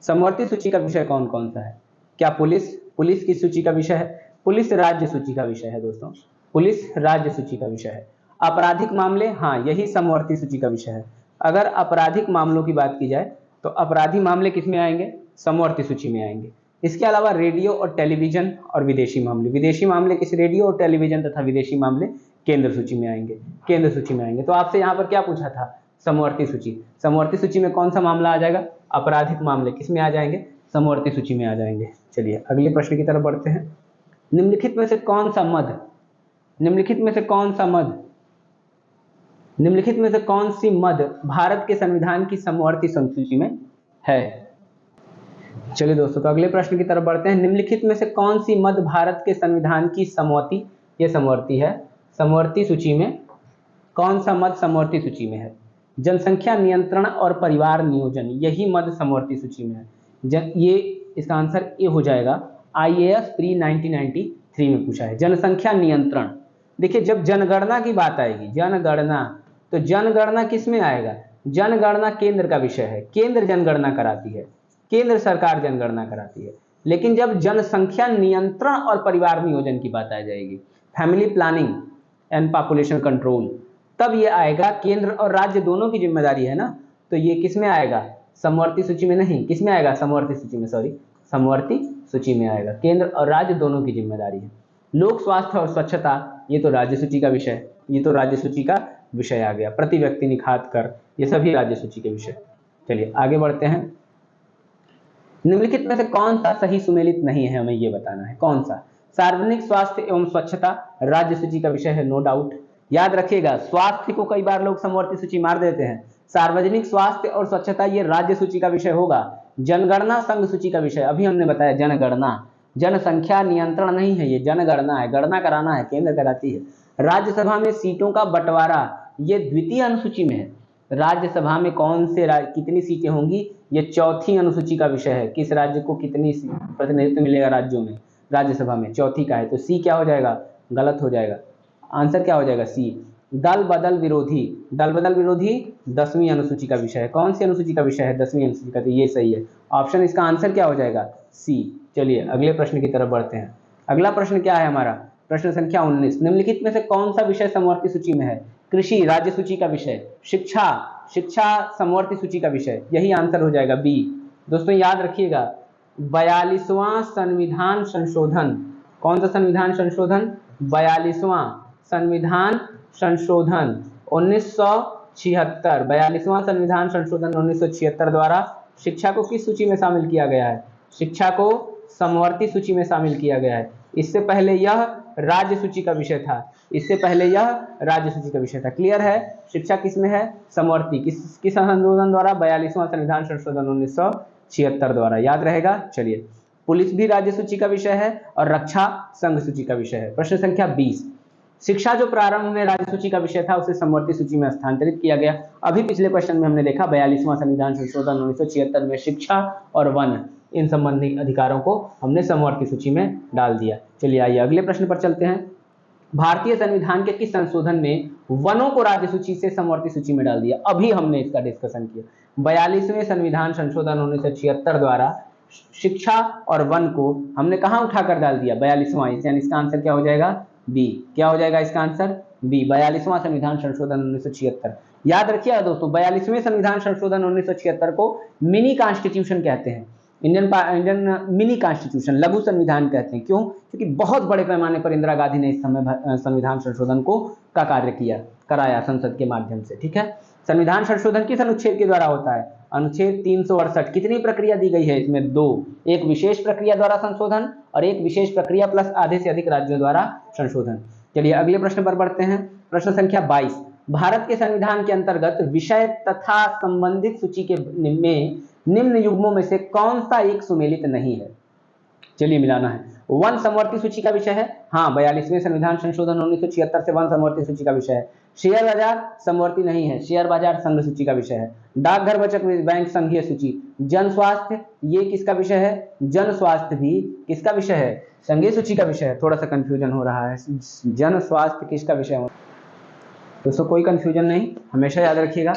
समवर्ती सूची का विषय कौन कौन सा है। क्या पुलिस किस सूची का विषय है, पुलिस राज्य सूची का विषय है दोस्तों, पुलिस राज्य सूची का विषय है। आपराधिक मामले, हाँ यही समवर्ती सूची का विषय है। अगर आपराधिक मामलों की बात की जाए तो अपराधी मामले किस में आएंगे, समवर्ती सूची में आएंगे। इसके अलावा रेडियो और टेलीविजन और विदेशी मामले किस, रेडियो और टेलीविजन तथा विदेशी मामले केंद्र सूची में आएंगे। तो आपसे यहाँ पर क्या पूछा था, समवर्ती सूची में कौन सा मामला आ जाएगा, आपराधिक मामले किस में आ जाएंगे, समवर्ती सूची में आ जाएंगे। चलिए अगले प्रश्न की तरफ बढ़ते हैं। निम्नलिखित में से कौन सी मद भारत के संविधान की समवर्ती सूची में है। चलिए दोस्तों तो अगले प्रश्न की तरफ बढ़ते हैं। निम्नलिखित में से कौन सी मद भारत के संविधान की समवर्ती है, समवर्ती सूची में कौन सा मद समवर्ती सूची में है। जनसंख्या नियंत्रण और परिवार नियोजन, यही मद समवर्ती सूची में है। ये इसका आंसर ए हो जाएगा। IAS प्री 1993 में पूछा है। जनसंख्या नियंत्रण, देखिए जब जनगणना की बात आएगी, तो जनगणना किस में आएगा, जनगणना केंद्र का विषय है, केंद्र जनगणना कराती है, केंद्र सरकार जनगणना कराती है। लेकिन जब जनसंख्या नियंत्रण और परिवार नियोजन की बात आ जाएगी, family planning and population control, तब ये आएगा, केंद्र और राज्य दोनों की जिम्मेदारी है ना, तो ये किस में आएगा, समवर्ती सूची में नहीं, किस में आएगा, समवर्ती सूची में आएगा। केंद्र और राज्य दोनों की जिम्मेदारी है। लोक स्वास्थ्य और स्वच्छता, ये तो राज्य सूची का विषय आ गया। प्रति व्यक्ति निखात कर, ये सभी राज्य सूची के विषय। चलिए आगे बढ़ते हैं। निम्नलिखित में से कौन सा सही सुमेलित नहीं है, हमें ये बताना है कौन सा। सार्वजनिक स्वास्थ्य एवं स्वच्छता राज्य सूची का विषय है, नो डाउट। याद रखिएगा, स्वास्थ्य को कई बार लोग समवर्ती सूची मार देते हैं। सार्वजनिक स्वास्थ्य और स्वच्छता ये राज्य सूची का विषय होगा। जनगणना संघ सूची का विषय, अभी हमने बताया जनगणना, जनसंख्या नियंत्रण नहीं है, ये जनगणना है, गणना कराना है, केंद्र कराती है। राज्यसभा में सीटों का बंटवारा, ये द्वितीय अनुसूची में है। राज्यसभा में कितनी सीटें होंगी, ये चौथी अनुसूची का विषय है। किस राज्य को कितनी प्रतिनिधित्व मिलेगा राज्यों में, राज्यसभा में चौथी का है। तो सी क्या हो जाएगा, गलत हो जाएगा, आंसर क्या हो जाएगा, सी। दल बदल विरोधी 10वीं अनुसूची का विषय है। कौन सी अनुसूची का विषय है, 10वीं अनुसूची का, तो ये सही है ऑप्शन, इसका आंसर क्या हो जाएगा, सी। चलिए अगले प्रश्न की तरफ बढ़ते हैं। अगला प्रश्न क्या है हमारा, प्रश्न संख्या 19। निम्नलिखित में से कौन सा विषय समवर्ती सूची में है। कृषि राज्य सूची का विषय, शिक्षा समवर्ती सूची का विषय, यही आंसर हो जाएगा बी। दोस्तों याद रखिएगा, 42वां संविधान संशोधन, कौन सा संविधान संशोधन, 42वां संविधान संशोधन 1976, 42वां संविधान संशोधन 1976 द्वारा शिक्षा को किस सूची में शामिल किया गया है, शिक्षा को समवर्ती सूची में शामिल किया गया है। इससे पहले यह राज्य सूची का विषय था, क्लियर है। शिक्षा किस में है, समवर्ती, किस संशोधन द्वारा, 42वां संविधान संशोधन 1976 द्वारा, याद रहेगा। चलिए पुलिस भी राज्य सूची का विषय है और रक्षा संघ सूची का विषय है। प्रश्न संख्या 20। शिक्षा जो प्रारंभ में राज्य सूची का विषय था उसे समवर्ती सूची में स्थानांतरित किया गया। अभी पिछले क्वेश्चन में हमने देखा 42वां संविधान संशोधन 1976 में शिक्षा और वन, इन संबंधी अधिकारों को हमने समवर्ती सूची में डाल दिया। चलिए आइए अगले प्रश्न पर चलते हैं। भारतीय संविधान के किस संशोधन में वनों को राज्य सूची से समवर्ती सूची में डाल दिया, अभी हमने इसका डिस्कशन किया। 42वें संविधान संशोधन 1976 द्वारा शिक्षा और वन को हमने कहां उठाकर डाल दिया, 42वां, यानी इसका आंसर क्या हो जाएगा, बी। क्या हो जाएगा इसका आंसर, बी, 42वां संविधान संशोधन 1976। याद रखिएगा दोस्तों, 42वें संविधान संशोधन 1976 को मिनी कॉन्स्टिट्यूशन कहते हैं, इंडियन मिनी कॉन्स्टिट्यूशन, लघु संविधान कहते हैं। क्यों, क्योंकि बहुत बड़े पैमाने पर इंदिरा गांधी ने इस समय संविधान संशोधन का कार्य किया। कराया संसद के माध्यम से। ठीक है, संविधान संशोधन किस अनुच्छेद के द्वारा होता है? अनुच्छेद 368। कितनी प्रक्रिया दी गई है इसमें? 2, एक विशेष प्रक्रिया द्वारा संशोधन और एक विशेष प्रक्रिया प्लस आधे से अधिक राज्यों द्वारा संशोधन। चलिए अगले प्रश्न पर बढ़ते हैं। प्रश्न संख्या 22, भारत के संविधान के अंतर्गत विषय तथा संबंधित सूची के में निम्न युग्मों में से कौन सा एक सुमेलित नहीं है? चलिए मिलाना है। वन समवर्ती सूची का विषय है, हाँ 42वें संविधान संशोधन 1976 से वन समवर्ती सूची का विषय है। शेयर बाजार समवर्ती नहीं है, शेयर बाजार संघ सूची का विषय है। डाकघर बचत बैंक संघीय सूची। जन स्वास्थ्य ये किसका विषय है? जन स्वास्थ्य भी किसका विषय है? संघीय सूची का विषय है। थोड़ा सा कंफ्यूजन हो रहा है, जन स्वास्थ्य किसका विषय हो? दोस्तों कोई कंफ्यूजन नहीं, हमेशा याद रखिएगा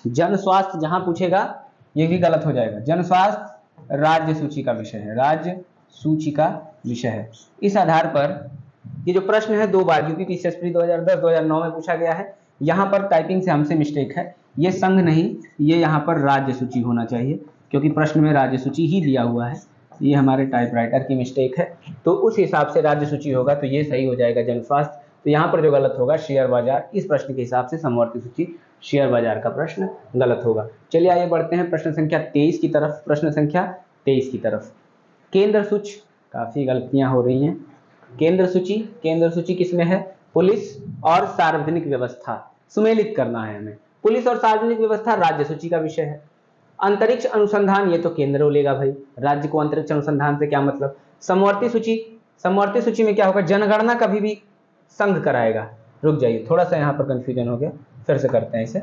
जन स्वास्थ्य जहां पूछेगा ये भी गलत हो जाएगा। जन स्वास्थ्य राज्य सूची का विषय है, राज्य सूची का विषय है। इस आधार पर ये जो प्रश्न है 2 बार यूपी पीसीएसपी 2010-2009 में पूछा गया है। यहाँ पर टाइपिंग से हमसे मिस्टेक है, ये संघ नहीं, ये यहाँ पर राज्य सूची होना चाहिए क्योंकि प्रश्न में राज्य सूची ही दिया हुआ है। ये हमारे टाइपराइटर की मिस्टेक है, तो उस हिसाब से राज्य सूची होगा तो ये सही हो जाएगा जन स्वास्थ्य। तो यहाँ पर जो गलत होगा शेयर बाजार, इस प्रश्न के हिसाब से समवर्ती सूची शेयर बाजार का प्रश्न गलत होगा। चलिए आगे बढ़ते हैं प्रश्न संख्या 23 की तरफ। प्रश्न संख्या 23 की तरफ, केंद्र सूची, काफी गलतियां हो रही हैं। केंद्र सूची किसमें है? पुलिस और सार्वजनिक व्यवस्था, सुमेलित करना है हमें। पुलिस और सार्वजनिक व्यवस्था राज्य सूची का विषय है। अंतरिक्ष अनुसंधान ये तो केंद्र लेगा भाई, राज्य को अंतरिक्ष अनुसंधान से क्या मतलब? समवर्ती सूची में क्या होगा? जनगणना कभी भी संघ कराएगा। रुक जाइए, थोड़ा सा यहाँ पर कंफ्यूजन हो गया, फिर से करते हैं इसे,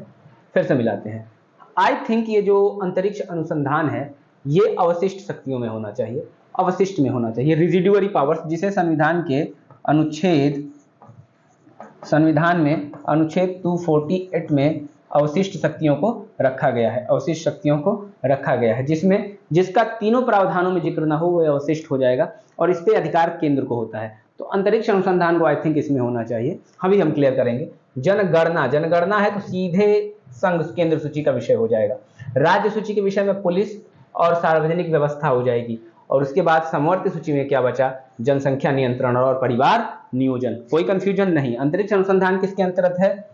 फिर से मिलाते हैं। आई थिंक ये जो अंतरिक्ष अनुसंधान है ये अवशिष्ट शक्तियों में होना चाहिए, अवशिष्ट में होना चाहिए, रिजिडुअरी पावर्स, जिसे संविधान में अनुच्छेद 248 में अवशिष्ट शक्तियों को रखा गया है, अवशिष्ट शक्तियों को रखा गया है, जिसका तीनों प्रावधानों में जिक्र ना हो वो अवशिष्ट हो जाएगा और इस पे अधिकार केंद्र को होता है। तो अंतरिक्ष अनुसंधान को आई थिंक इसमें होना चाहिए, अभी हम क्लियर करेंगे। जनगणना है तो सीधे संघ केंद्र सूची का विषय हो जाएगा। राज्य सूची के विषय में पुलिस और सार्वजनिक व्यवस्था हो जाएगी और उसके बाद समवर्ती सूची में क्या बचा? जनसंख्या नियंत्रण और परिवार नियोजन। कोई कंफ्यूजन नहीं। अंतरिक्ष अनुसंधान किसके अंतर्गत है?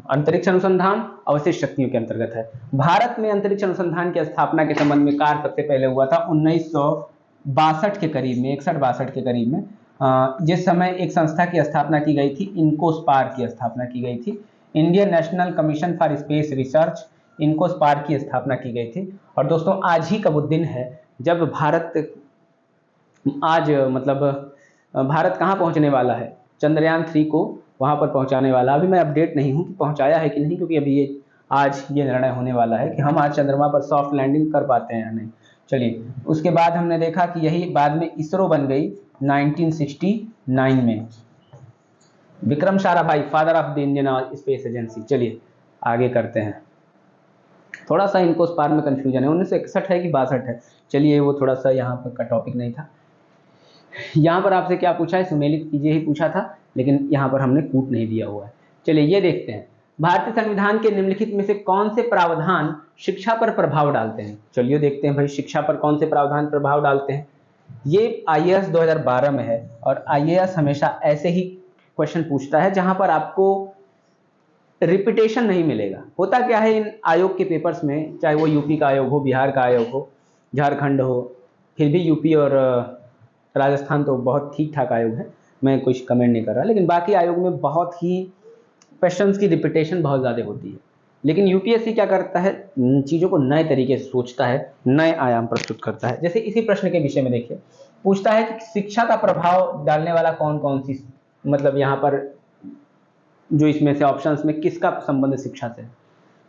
अंतरिक्ष अनुसंधान अवशिष्ट शक्तियों के अंतर्गत है। भारत में अंतरिक्ष अनुसंधान की स्थापना के संबंध में कार्य सबसे पहले हुआ था 1962 के करीब में, 61-62 के करीब में, जिस समय एक संस्था की स्थापना की गई थी, इनकोस्पार की स्थापना की गई थी, Indian national commission for space research, INCOSPAR की स्थापना की गई थी। और दोस्तों आज ही का वो दिन है जब भारत कहाँ पहुंचने वाला है? चंद्रयान 3 को वहां पर पहुंचाने वाला। अभी मैं अपडेट नहीं हूं कि पहुंचाया है कि नहीं, क्योंकि अभी आज ये निर्णय होने वाला है कि हम आज चंद्रमा पर सॉफ्ट लैंडिंग कर पाते हैं या नहीं। चलिए, उसके बाद हमने देखा कि यही बाद में इसरो बन गई 1969 में। Vikram Sarabhai, father of the Indian space agency. चलिए आगे करते हैं। थोड़ा सा इनको उस पार में कंफ्यूजन है, 1961 है कि 62 है। चलिए वो थोड़ा सा यहाँ पर का टॉपिक नहीं था। यहाँ पर आपसे क्या पूछा है? सुमेलित कीजिए ही पूछा था, लेकिन यहाँ पर हमने कूट नहीं दिया हुआ है। चलिए ये देखते हैं, भारतीय संविधान के निम्नलिखित में से कौन से प्रावधान शिक्षा पर प्रभाव डालते हैं? चलिए देखते हैं भाई, शिक्षा पर कौन से प्रावधान प्रभाव डालते हैं। ये IAS 2012 में है और IAS हमेशा ऐसे ही क्वेश्चन पूछता है जहां पर आपको रिपीटेशन नहीं मिलेगा। होता क्या है इन आयोग के पेपर्स में, चाहे वो यूपी का आयोग हो, बिहार का आयोग हो, झारखंड हो, फिर भी यूपी और राजस्थान तो बहुत ठीक ठाक आयोग है, मैं कुछ कमेंट नहीं कर रहा, लेकिन बाकी आयोग में बहुत ही क्वेश्चंस की रिपीटेशन बहुत ज़्यादा होती है। लेकिन यूपीएससी क्या करता है? चीज़ों को नए तरीके से सोचता है, नए आयाम प्रस्तुत करता है। जैसे इसी प्रश्न के विषय में देखिए, पूछता है कि शिक्षा का प्रभाव डालने वाला कौन कौन सी, मतलब यहाँ पर जो इसमें से ऑप्शंस में किसका संबंध शिक्षा से?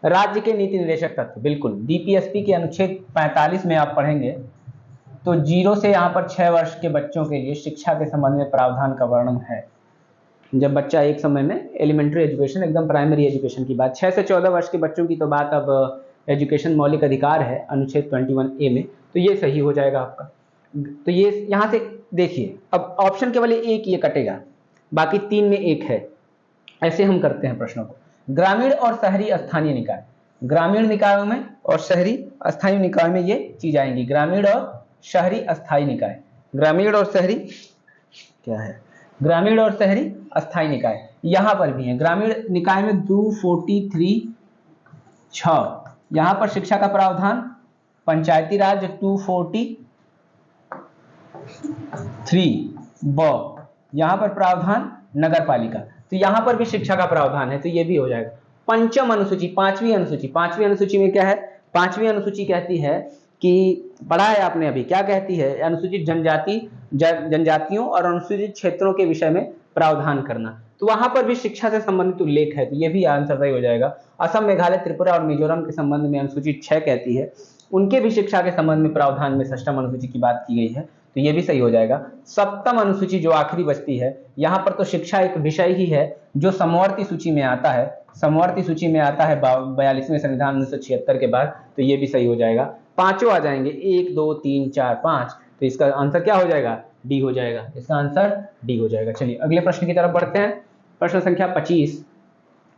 राज्य के नीति निर्देशक तत्व, बिल्कुल। डीपीएसपी के अनुच्छेद 45 में आप पढ़ेंगे तो 0 से यहाँ पर 6 वर्ष के बच्चों के लिए शिक्षा के संबंध में प्रावधान का वर्णन है। जब बच्चा एक समय में एलिमेंट्री एजुकेशन, एकदम प्राइमरी एजुकेशन की बात, 6 से 14 वर्ष के बच्चों की तो बात अब एजुकेशन मौलिक अधिकार है अनुच्छेद 21A में, तो ये सही हो जाएगा आपका। तो ये यहाँ से देखिए, अब ऑप्शन केवल एक ये कटेगा, बाकी 3 में एक है। ऐसे हम करते हैं प्रश्नों को। ग्रामीण और शहरी स्थानीय निकाय, ग्रामीण निकायों में और शहरी स्थानीय निकाय में ये चीज आएंगी। ग्रामीण और शहरी अस्थायी निकाय, ग्रामीण और शहरी क्या है? ग्रामीण और शहरी अस्थायी निकाय। यहाँ पर भी है, ग्रामीण निकाय में 243 6, यहाँ पर शिक्षा का प्रावधान, पंचायती राज 243 ब, यहाँ पर प्रावधान नगर पालिका, तो यहाँ पर भी शिक्षा का प्रावधान है, तो ये भी हो जाएगा। पंचम अनुसूची, पांचवी अनुसूची में क्या है? पांचवी अनुसूची कहती है कि पढ़ा है आपने अभी, क्या कहती है? अनुसूचित जनजातियों और अनुसूचित क्षेत्रों के विषय में प्रावधान करना, तो वहां पर भी शिक्षा से संबंधित उल्लेख है, तो ये भी आंसर सही हो जाएगा। असम, मेघालय, त्रिपुरा और मिजोरम के संबंध में अनुसूचित 6 कहती है, उनके भी शिक्षा के संबंध में प्रावधान में षष्ठम अनुसूची की बात की गई है, तो ये भी सही हो जाएगा। सप्तम अनुसूची जो आखिरी बचती है, यहाँ पर तो शिक्षा एक विषय ही है जो समवर्ती सूची में आता है, समवर्ती सूची में आता है 42वें संविधान 1976 के बाद, तो ये भी सही हो जाएगा। पांचों आ जाएंगे, 1 2 3 4 5, तो इसका आंसर क्या हो जाएगा? डी हो जाएगा, इसका आंसर डी हो जाएगा। चलिए अगले प्रश्न की तरफ बढ़ते हैं। प्रश्न संख्या 25,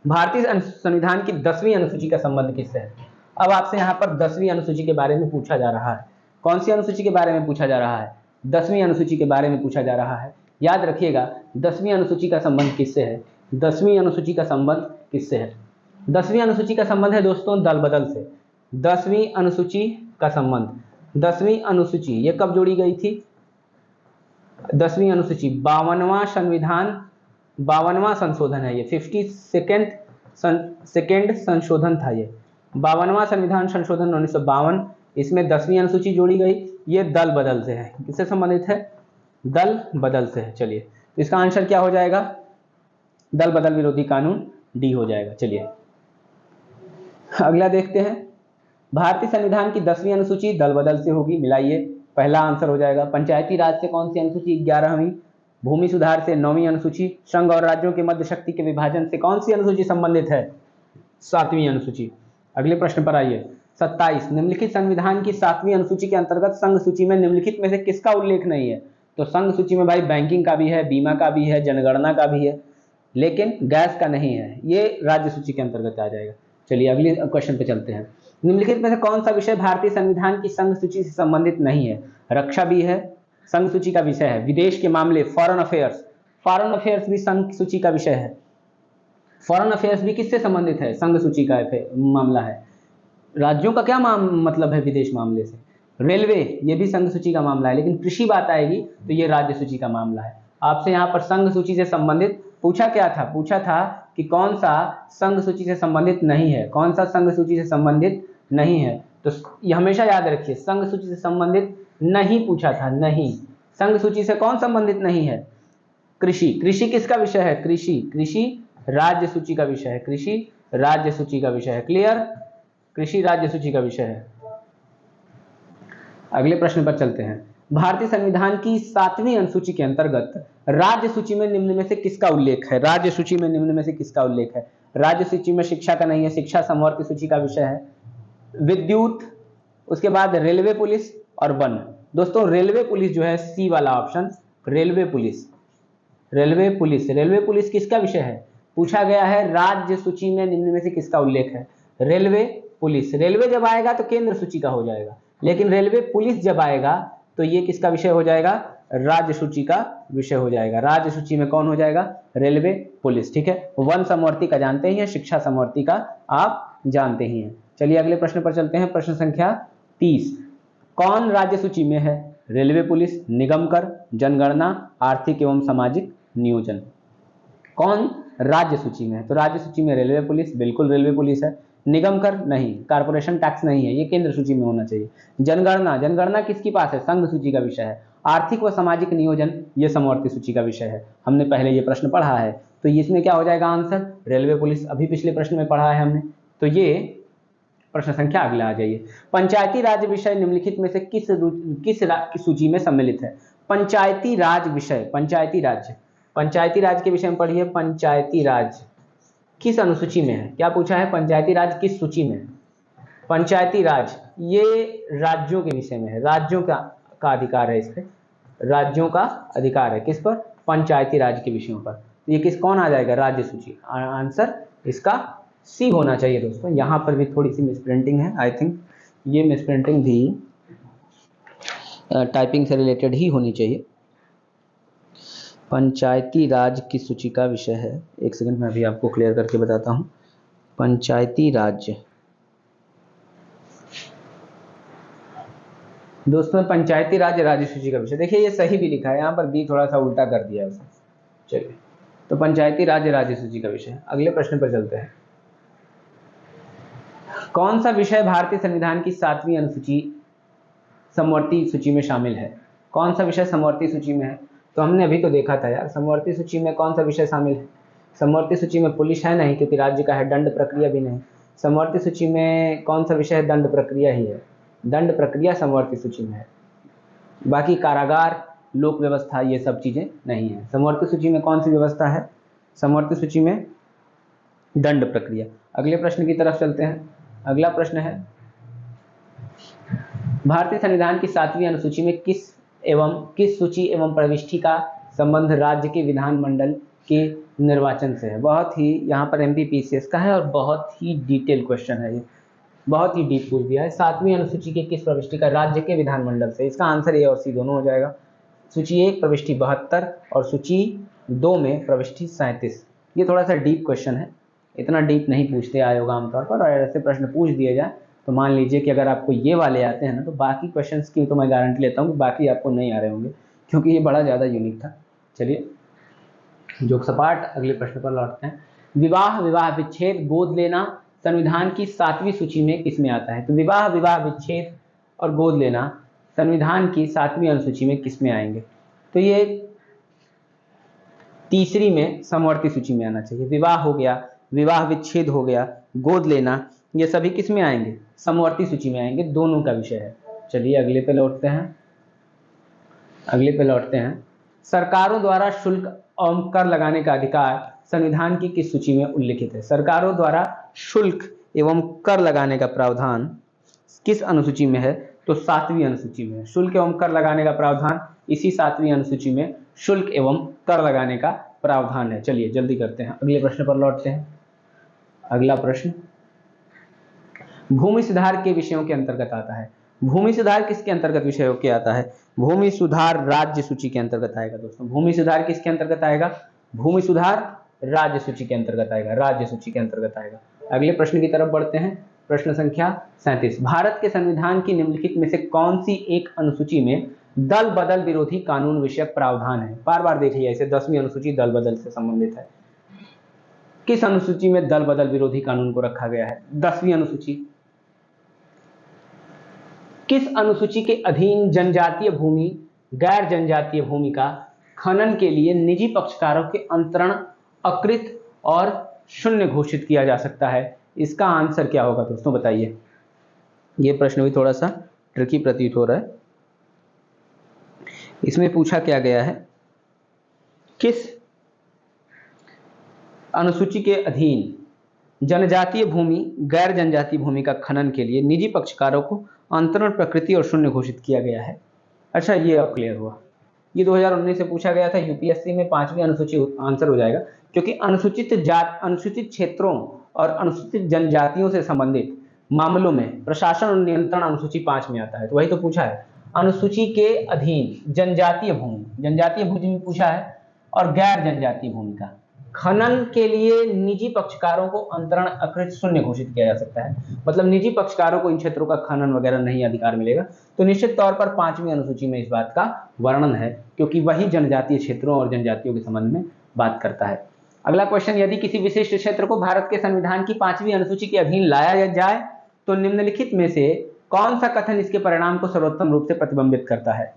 भारतीय संविधान की 10वीं अनुसूची का संबंध किससे है? अब आपसे यहाँ पर 10वीं अनुसूची के बारे में पूछा जा रहा है। कौन सी अनुसूची के बारे में पूछा जा रहा है? 10वीं अनुसूची के बारे में पूछा जा रहा है। याद रखिएगा, 10वीं अनुसूची का संबंध किससे है? 10वीं अनुसूची का संबंध किससे है? 10वीं अनुसूची का संबंध है दोस्तों दल बदल से। 10वीं अनुसूची का संबंध, 10वीं अनुसूची ये कब जोड़ी गई थी? 10वीं अनुसूची 52वां संविधान, 52वां संशोधन है ये, 52nd संशोधन था ये, 52वां संविधान संशोधन 1952, इसमें 10वीं अनुसूची जोड़ी गई। ये दल बदल से है, किससे संबंधित है? दल बदल से है। चलिए तो इसका आंसर क्या हो जाएगा? दल बदल विरोधी कानून, डी हो जाएगा। चलिए अगला देखते हैं। भारतीय संविधान की 10वीं अनुसूची दल बदल से होगी, मिलाइए, पहला आंसर हो जाएगा। पंचायती राज से कौन सी अनुसूची? 11वीं। भूमि सुधार से 9वीं अनुसूची। संघ और राज्यों के मध्य शक्ति के विभाजन से कौन सी अनुसूची संबंधित है? 7वीं अनुसूची। अगले प्रश्न पर आइए। 27, निम्नलिखित संविधान की 7वीं अनुसूची के अंतर्गत संघ सूची में निम्नलिखित में से किसका उल्लेख नहीं है? तो संघ सूची में भाई बैंकिंग का भी है, बीमा का भी है, जनगणना का भी है, लेकिन गैस का नहीं है, ये राज्य सूची के अंतर्गत आ जाएगा। चलिए अगले क्वेश्चन पे चलते हैं। निम्नलिखित में से कौन सा विषय भारतीय संविधान की संघ सूची से संबंधित नहीं है? रक्षा भी है, संघ सूची का विषय है। विदेश के मामले, फॉरेन अफेयर्स, फॉरेन अफेयर्स भी संघ सूची का विषय है। फॉरेन अफेयर्स भी किससे संबंधित है? संघ सूची का मामला है। राज्यों का क्या मतलब है विदेश मामले से? रेलवे, ये भी संघ सूची का मामला है, लेकिन कृषि बात आएगी तो ये राज्य सूची का मामला है। आपसे यहाँ पर संघ सूची से संबंधित पूछा क्या था? पूछा था कि कौन सा संघ सूची से संबंधित नहीं है, कौन सा संघ सूची से संबंधित नहीं है। तो ये हमेशा याद रखिए, संघ सूची से संबंधित नहीं पूछा था, नहीं। संघ सूची से कौन संबंधित नहीं है? कृषि। कृषि किसका विषय है? कृषि, कृषि राज्य सूची का विषय है, कृषि राज्य सूची का विषय है। क्लियर? कृषि राज्य सूची का विषय है। अगले प्रश्न पर चलते हैं। भारतीय संविधान की 7वीं अनुसूची के अंतर्गत राज्य सूची में निम्न में से किसका उल्लेख है? राज्य सूची में निम्न में से किसका उल्लेख है? राज्य सूची में शिक्षा का नहीं है, शिक्षा समवर्ती सूची का विषय है। विद्युत, उसके बाद रेलवे पुलिस और वन। दोस्तों रेलवे पुलिस जो है, सी वाला option, railway police, railway police, railway police किसका विषय है? पूछा गया है राज्य सूची में निम्न में से किसका उल्लेख है? Railway police. रेलवे जब आएगा तो केंद्र सूची का हो जाएगा, लेकिन रेलवे पुलिस जब आएगा तो ये किसका विषय हो जाएगा? राज्य सूची का विषय हो जाएगा। राज्य सूची में कौन हो जाएगा? Railway police. ठीक है, वन समवर्ती का जानते ही हैं, शिक्षा समवर्ती का आप जानते ही हैं। चलिए अगले प्रश्न पर चलते हैं। प्रश्न संख्या 30, कौन राज्य सूची में है? रेलवे पुलिस, निगम कर, जनगणना, आर्थिक एवं सामाजिक नियोजन। कौन राज्य सूची में है? तो राज्य सूची में रेलवे पुलिस, बिल्कुल रेलवे पुलिस है। निगम कर नहीं, कारपोरेशन टैक्स नहीं है, ये केंद्र सूची में होना चाहिए। जनगणना, जनगणना किसके पास है? संघ सूची का विषय है। आर्थिक व सामाजिक नियोजन ये समवर्ती सूची का विषय है, हमने पहले ये प्रश्न पढ़ा है, तो इसमें क्या हो जाएगा आंसर? रेलवे पुलिस, अभी पिछले प्रश्न में पढ़ा है हमने। तो ये प्रश्न संख्या अगला आ जाइए। पंचायती राज विषय निम्नलिखित में से किस सूची में सम्मिलित है? पंचायती राज विषय, पंचायती राज, पंचायती राज के विषय में पढ़िए। पंचायती राज किस अनुसूची में है? क्या पूछा है? पंचायती राज किस सूची में है? पंचायती राज ये राज्यों के विषय में है, राज्यों का अधिकार है, इस पे राज्यों का अधिकार है। किस पर? पंचायती राज के विषयों पर। तो ये कौन आ जाएगा? राज्य सूची। आंसर इसका सी होना चाहिए दोस्तों। यहाँ पर भी थोड़ी सी मिसप्रिंटिंग है, आई थिंक ये मिसप्रिंटिंग भी टाइपिंग से रिलेटेड ही होनी चाहिए। पंचायती राज किस सूची का विषय है? एक सेकंड मैं अभी आपको क्लियर करके बताता हूँ। पंचायती राज्य, दोस्तों पंचायती राज राज्य सूची का विषय, देखिए ये सही भी लिखा है, यहाँ पर बी थोड़ा सा उल्टा कर दिया है उसने। चलिए, तो पंचायती राज राज्य सूची का विषय। अगले प्रश्न पर चलते हैं। कौन सा विषय भारतीय संविधान की 7वीं अनुसूची समवर्ती सूची में शामिल है? कौन सा विषय समवर्ती सूची में है? तो हमने अभी तो देखा था यार, समवर्ती सूची में कौन सा विषय शामिल है? समवर्ती सूची में पुलिस है नहीं, क्योंकि राज्य का है। दंड प्रक्रिया भी नहीं। समवर्ती सूची में कौन सा विषय है? दंड प्रक्रिया ही है। दंड प्रक्रिया समवर्ती सूची में है। बाकी कारागार, लोक व्यवस्था, ये सब चीजें नहीं है। समवर्ती सूची में कौन सी व्यवस्था है? समवर्ती सूची में दंड प्रक्रिया। अगले प्रश्न की तरफ चलते हैं। अगला प्रश्न है, भारतीय संविधान की 7वीं अनुसूची में किस सूची एवं प्रविष्टि का संबंध राज्य के विधानमंडल के निर्वाचन से है? बहुत ही यहाँ पर एमपीपीसीएस का है और बहुत ही डिटेल क्वेश्चन है, ये बहुत ही डीप पूछ दिया है। 7वीं अनुसूची के किस प्रविष्टि का? राज्य के विधानमंडल से। इसका आंसर ए और सी दोनों हो जाएगा। सूची 1 प्रविष्टि 72 और सूची 2 में प्रविष्टि 37। ये थोड़ा सा डीप क्वेश्चन है, इतना डीप नहीं पूछते आयोग आमतौर पर, और ऐसे प्रश्न पूछ दिए जाए तो मान लीजिए कि अगर आपको ये वाले आते हैं ना, तो बाकी क्वेश्चंस की तो मैं गारंटी लेता हूँ कि बाकी आपको नहीं आ रहे होंगे, क्योंकि ये बड़ा ज़्यादा यूनिक था। चलिए जोक सपाट, अगले प्रश्न पर लौटते हैं। विवाह, विवाह विच्छेद, गोद लेना संविधान की 7वीं सूची में किसमें आता है? तो विवाह, विवाह विच्छेद और गोद लेना संविधान की 7वीं अनुसूची में किसमें आएंगे? तो ये तीसरी में समवर्ती सूची में आना चाहिए। विवाह हो गया, विवाह विच्छेद हो गया, गोद लेना, ये सभी किस में आएंगे? समवर्ती सूची में आएंगे। दोनों का विषय है। चलिए अगले पे लौटते हैं। अगले पे लौटते हैं। सरकारों द्वारा शुल्क एवं कर लगाने का अधिकार संविधान की किस सूची में उल्लिखित है? सरकारों द्वारा शुल्क एवं कर लगाने का प्रावधान किस अनुसूची में है? तो 7वीं अनुसूची में है। शुल्क एवं कर लगाने का प्रावधान इसी 7वीं अनुसूची में शुल्क एवं कर लगाने का प्रावधान है। चलिए जल्दी करते हैं, अगले प्रश्न पर लौटते हैं। अगला प्रश्न भूमि सुधार के विषयों के अंतर्गत आता है। भूमि सुधार किसके अंतर्गत विषयों के आता है? भूमि सुधार राज्य सूची के अंतर्गत आएगा। दोस्तों भूमि सुधार किसके अंतर्गत आएगा? भूमि सुधार राज्य सूची के अंतर्गत आएगा, राज्य सूची के अंतर्गत आएगा। अगले प्रश्न की तरफ बढ़ते हैं। प्रश्न संख्या 37। भारत के संविधान की निम्नलिखित में से कौन सी एक अनुसूची में दल बदल विरोधी कानून विषयक प्रावधान है? बार बार देखिए, ऐसे 10वीं अनुसूची दल बदल से संबंधित है। किस अनुसूची में दल बदल विरोधी कानून को रखा गया है? 10वीं अनुसूची। किस अनुसूची के अधीन जनजातीय भूमि, गैर जनजातीय भूमि का खनन के लिए निजी पक्षकारों के अंतरण अकृत और शून्य घोषित किया जा सकता है? इसका आंसर क्या होगा दोस्तों, बताइए। यह प्रश्न भी थोड़ा सा ट्रिकी प्रतीत हो रहा है। इसमें पूछा क्या गया है, किस अनुसूची के अधीन जनजातीय भूमि, गैर जनजातीय भूमि का खनन के लिए निजी पक्षकारों को अंतरण प्रकृति और शून्य घोषित किया गया है? अच्छा, ये अब क्लियर हुआ। ये 2019 से पूछा गया था यूपीएससी में, 5वीं अनुसूची आंसर हो जाएगा, क्योंकि अनुसूचित क्षेत्रों और अनुसूचित जनजातियों से संबंधित मामलों में प्रशासन और नियंत्रण अनुसूची 5 में आता है। तो वही तो पूछा है, अनुसूची के अधीन जनजातीय भूमि पूछा है, और गैर जनजातीय भूमि का खनन के लिए निजी पक्षकारों को अंतरण अकृत शून्य घोषित किया जा सकता है। मतलब निजी पक्षकारों को इन क्षेत्रों का खनन वगैरह नहीं अधिकार मिलेगा। तो निश्चित तौर पर 5वीं अनुसूची में इस बात का वर्णन है, क्योंकि वही जनजातीय क्षेत्रों और जनजातियों के संबंध में बात करता है। अगला क्वेश्चन, यदि किसी विशिष्ट क्षेत्र को भारत के संविधान की 5वीं अनुसूची के अधीन लाया जाए तो निम्नलिखित में से कौन सा कथन इसके परिणाम को सर्वोत्तम रूप से प्रतिबिंबित करता है?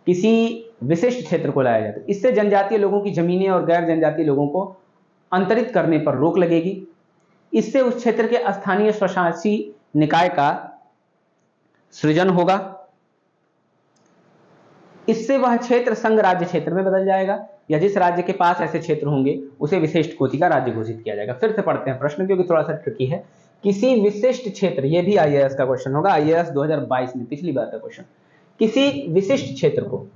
किसी विशिष्ट क्षेत्र को लाया जाता है, इससे जनजातीय लोगों की जमीनें और गैर जनजातीय लोगों को अंतरित करने पर रोक लगेगी। इससे उस क्षेत्र के स्थानीय स्वशासी निकाय का सृजन होगा। इससे वह क्षेत्र संघ राज्य क्षेत्र में बदल जाएगा, या जिस राज्य के पास ऐसे क्षेत्र होंगे उसे विशिष्ट कोटि का राज्य घोषित किया जाएगा। फिर से पढ़ते हैं प्रश्न, क्योंकि थोड़ा सा ट्रिकी है। किसी विशिष्ट क्षेत्र, ये भी आईएएस का क्वेश्चन होगा, आईएएस 2022 में, पिछली बार का क्वेश्चन। किसी विशिष्ट क्षेत्र को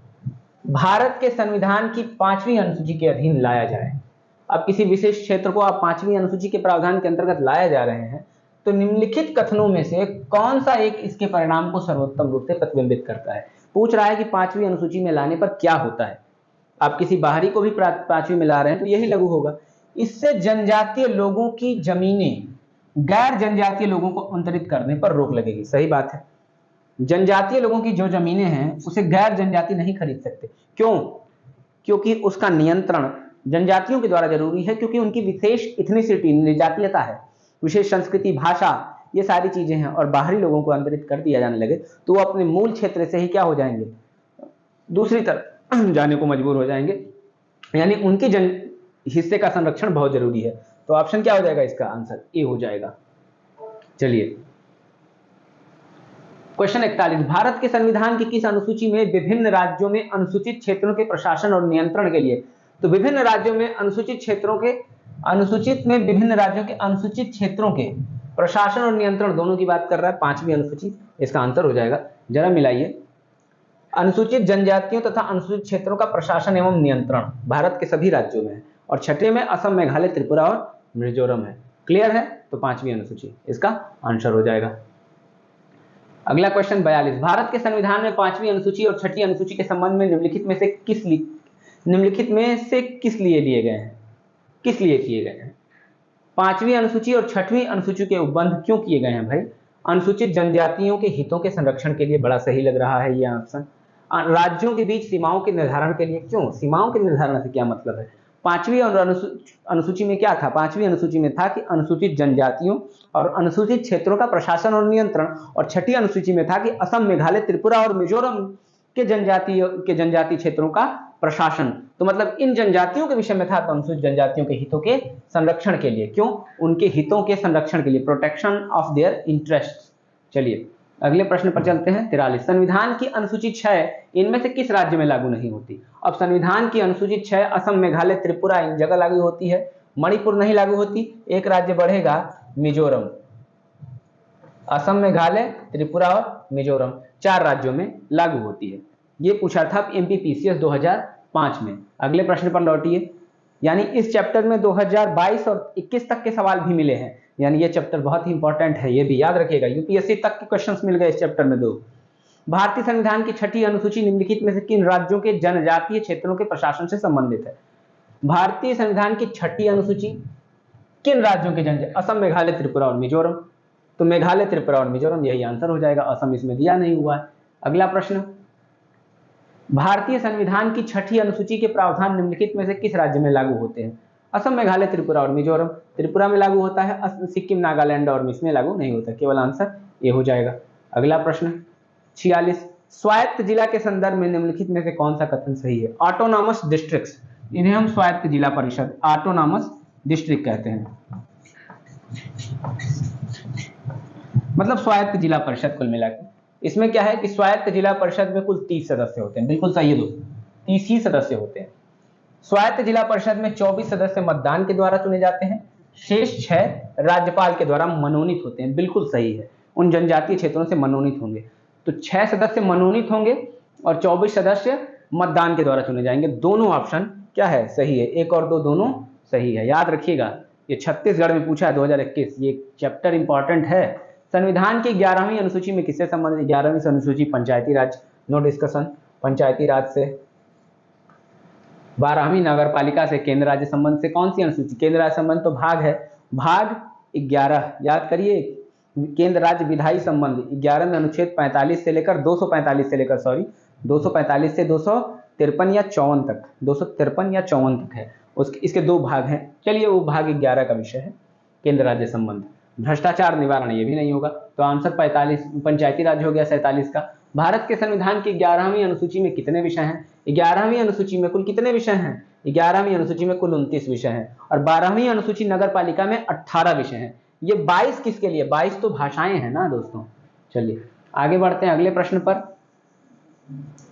भारत के संविधान की 5वीं अनुसूची के अधीन लाया जाए। अब किसी विशिष्ट क्षेत्र को आप 5वीं अनुसूची के प्रावधान के अंतर्गत लाया जा रहे हैं, तो निम्नलिखित कथनों में से कौन सा एक इसके परिणाम को सर्वोत्तम रूप से प्रतिबिंबित करता है? पूछ रहा है कि 5वीं अनुसूची में लाने पर क्या होता है। आप किसी बाहरी को भी पांचवी में ला रहे हैं तो यही लघु होगा। इससे जनजातीय लोगों की जमीनें गैर जनजातीय लोगों को अंतरित करने पर रोक लगेगी। सही बात है, जनजातीय लोगों की जो जमीनें हैं उसे गैर जनजाति नहीं खरीद सकते। क्यों? क्योंकि उसका नियंत्रण जनजातियों के द्वारा जरूरी है, क्योंकि उनकी विशेष इथनिसिटी निर्जातीयता है, विशेष संस्कृति, भाषा, ये सारी चीजें हैं, और बाहरी लोगों को अंतरित कर दिया जाने लगे तो वो अपने मूल क्षेत्र से ही क्या हो जाएंगे, दूसरी तरफ जाने को मजबूर हो जाएंगे। यानी उनके हिस्से का संरक्षण बहुत जरूरी है। तो ऑप्शन क्या हो जाएगा, इसका आंसर ए हो जाएगा। चलिए क्वेश्चन 41, भारत के संविधान की किस अनुसूची में विभिन्न राज्यों में अनुसूचित क्षेत्रों के प्रशासन और नियंत्रण के लिए, तो विभिन्न राज्यों में अनुसूचित क्षेत्रों के विभिन्न राज्यों के अनुसूचित क्षेत्रों के प्रशासन और नियंत्रण दोनों की बात कर रहा है, 5वीं अनुसूची इसका आंसर हो जाएगा। जरा मिलाइए, अनुसूचित जनजातियों तथा अनुसूचित क्षेत्रों का प्रशासन एवं नियंत्रण भारत के सभी राज्यों में है, और छठे में असम, मेघालय, त्रिपुरा और मिजोरम है। क्लियर है? तो 5वीं अनुसूची इसका आंसर हो जाएगा। अगला क्वेश्चन 42, भारत के संविधान में 5वीं अनुसूची और 6ठी अनुसूची के संबंध में निम्नलिखित में से किस लिए लिए गए हैं, किस लिए किए गए हैं? 5वीं अनुसूची और 6वीं अनुसूची के उपबंध क्यों किए गए हैं भाई? अनुसूचित जनजातियों के हितों के संरक्षण के लिए, बड़ा सही लग रहा है ये ऑप्शन। राज्यों के बीच सीमाओं के निर्धारण के लिए, क्यों? सीमाओं के निर्धारण से क्या मतलब है? 5वीं और अनुसूची में क्या था? 5वीं अनुसूची में था कि अनुसूचित जनजातियों और अनुसूचित क्षेत्रों का प्रशासन और नियंत्रण, और 6ठी अनुसूची में था कि असम, मेघालय, त्रिपुरा और मिजोरम के जनजातीय क्षेत्रों का प्रशासन। तो मतलब इन जनजातियों के विषय में था, तो अनुसूचित जनजातियों के हितों के संरक्षण के लिए। क्यों? उनके हितों के संरक्षण के लिए, प्रोटेक्शन ऑफ देयर इंटरेस्ट। चलिए अगले प्रश्न पर चलते हैं। 43, संविधान की अनुसूची 6 इनमें से किस राज्य में लागू नहीं होती? अब संविधान की अनुसूची 6 असम, मेघालय, त्रिपुरा इन जगह लागू होती है, मणिपुर नहीं लागू होती। एक राज्य बढ़ेगा, मिजोरम। असम, मेघालय, त्रिपुरा और मिजोरम 4 राज्यों में लागू होती है। ये पूछा था एमपीपीसीएस 2005 में। अगले प्रश्न पर लौटिए। यानी इस चैप्टर में 2022 और 21 तक के सवाल भी मिले हैं, यानी ये चैप्टर बहुत ही इंपॉर्टेंट है, ये भी याद रखिएगा। यूपीएससी तक के क्वेश्चंस मिल गए इस चैप्टर में 2। भारतीय संविधान की 6ठी अनुसूची निम्नलिखित में से किन राज्यों के जनजातीय क्षेत्रों के प्रशासन से संबंधित है? भारतीय संविधान की 6ठी अनुसूची किन राज्यों के असम, मेघालय, त्रिपुरा और मिजोरम। तो मेघालय, त्रिपुरा और मिजोरम यही आंसर हो जाएगा, असम इसमें दिया नहीं हुआ है। अगला प्रश्न, भारतीय संविधान की 6ठी अनुसूची के प्रावधान निम्नलिखित में से किस राज्य में लागू होते हैं? असम, मेघालय, त्रिपुरा और मिजोरम। त्रिपुरा में लागू होता है, सिक्किम, नागालैंड और इसमें लागू नहीं होता, केवल आंसर ये हो जाएगा। अगला प्रश्न 46, स्वायत्त जिला के संदर्भ में निम्नलिखित में से कौन सा कथन सही है? ऑटोनॉमस डिस्ट्रिक्ट्स, इन्हें हम स्वायत्त जिला परिषद, ऑटोनॉमस डिस्ट्रिक्ट कहते हैं, मतलब स्वायत्त जिला परिषद कुल मिलाकर। इसमें क्या है कि स्वायत्त जिला परिषद में कुल 30 सदस्य होते हैं। बिल्कुल सही है दोस्तों, 30 ही सदस्य होते हैं। स्वायत्त जिला परिषद में 24 सदस्य मतदान के द्वारा चुने जाते हैं, शेष 6 राज्यपाल के द्वारा मनोनीत होते हैं। बिल्कुल सही है, उन जनजातीय क्षेत्रों से मनोनीत होंगे। तो 6 सदस्य मनोनीत होंगे और 24 सदस्य मतदान के द्वारा चुने जाएंगे। दोनों ऑप्शन क्या है? सही है, 1 और 2 दोनों सही है। याद रखिएगा, ये छत्तीसगढ़ में पूछा है 2021, ये चैप्टर इंपॉर्टेंट है। संविधान की 11वीं अनुसूची में किससे संबंधित? 11वीं अनुसूची पंचायती राज, नो डिस्कशन, पंचायती राज से। 12वीं नगरपालिका से। केंद्र राज्य संबंध से कौन सी अनुसूची? केंद्र राज्य संबंध तो भाग है, भाग 11 याद करिए। केंद्र राज्य विधायी संबंध 11 में अनुच्छेद 45 से लेकर 245 से लेकर 245 से 253 या 54 तक, 253 या 54 तक है। इसके 2 भाग हैं। चलिए वो भाग 11 का विषय है, केंद्र राज्य संबंध। भ्रष्टाचार निवारण ये भी नहीं होगा, तो आंसर 45 पंचायती राज हो गया 47 का। भारत के संविधान की 11वीं अनुसूची में कितने विषय हैं? 11वीं अनुसूची में कुल कितने विषय हैं? 11वीं अनुसूची में कुल 29 विषय हैं, और 12वीं अनुसूची नगर पालिका में 18 विषय हैं। ये 22 किसके लिए? 22 तो भाषाएं हैं ना दोस्तों। चलिए आगे बढ़ते हैं अगले प्रश्न पर।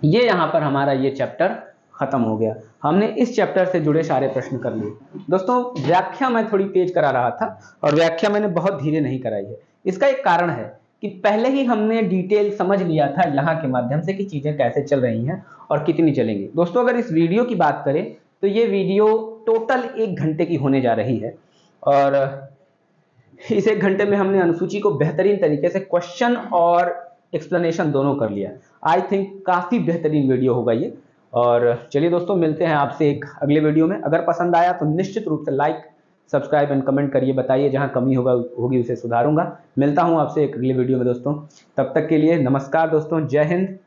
ये यहाँ पर हमारा ये चैप्टर खत्म हो गया। हमने इस चैप्टर से जुड़े सारे प्रश्न कर लिए। दोस्तों व्याख्या मैं थोड़ी तेज करा रहा था, और व्याख्या मैंने बहुत धीरे नहीं कराई है। इसका एक कारण है कि पहले ही हमने डिटेल समझ लिया था यहाँ के माध्यम से कि चीजें कैसे चल रही हैं और कितनी चलेंगी। दोस्तों अगर इस वीडियो की बात करें तो ये वीडियो टोटल 1 घंटे की होने जा रही है, और इस 1 घंटे में हमने अनुसूची को बेहतरीन तरीके से क्वेश्चन और एक्सप्लेनेशन दोनों कर लिया। आई थिंक काफी बेहतरीन वीडियो होगा ये, और चलिए दोस्तों, मिलते हैं आपसे एक अगले वीडियो में। अगर पसंद आया तो निश्चित रूप से लाइक, सब्सक्राइब एंड कमेंट करिए, बताइए जहां कमी होगी उसे सुधारूंगा। मिलता हूं आपसे एक अगले वीडियो में दोस्तों, तब तक के लिए नमस्कार दोस्तों, जय हिंद,